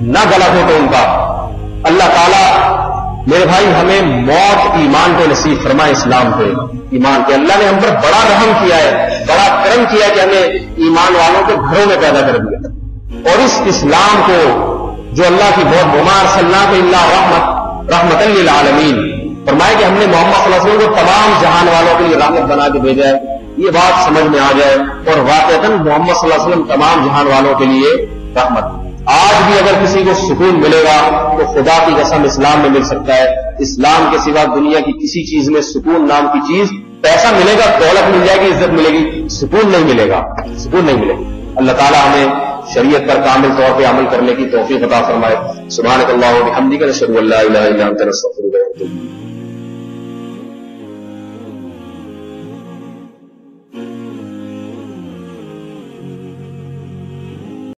نہ گلا گھوٹو ان کا. اللہ تعالیٰ میرے بھائی ہمیں موت ایمان کو نصیب فرمائے، اسلام پہ ایمان کے. اللہ نے ہم پر بڑا رحم کیا ہے، بڑا کرم کیا ہے کہ ہمیں ایمان والوں کے گھروں میں پیدا کر دیا. اور اس اسلام کو جو اللہ کی بہت بمار صلی اللہ اللہ رحمت للعالمین فرمائے کہ ہم نے محمد صلی اللہ علیہ وسلم کو تمام جہان والوں کے لیے رحمت بنا کے بھیجا ہے، یہ بات سمجھ میں آ جائے. اور واقعتاً محمد صلی اللہ علیہ وسلم تمام جہان والوں کے لیے رحمت. آج بھی اگر کسی کو سکون ملے گا تو خدا کی قسم اسلام میں مل سکتا ہے. اسلام کے سوا دنیا کی کسی چیز میں سکون نام کی چیز، پیسہ ملے گا، دولت مل جائے گی، عزت ملے گی، سکون نہیں ملے گا، سکون نہیں ملے گا. اللہ تعالیٰ ہمیں شریعت پر کامل طور پہ عمل کرنے کی توفیق عطا فرمائے. سبحانک اللہم و بحمدک، نشہد ان لا الہ الا انت، نستغفرک و نتوب الیک.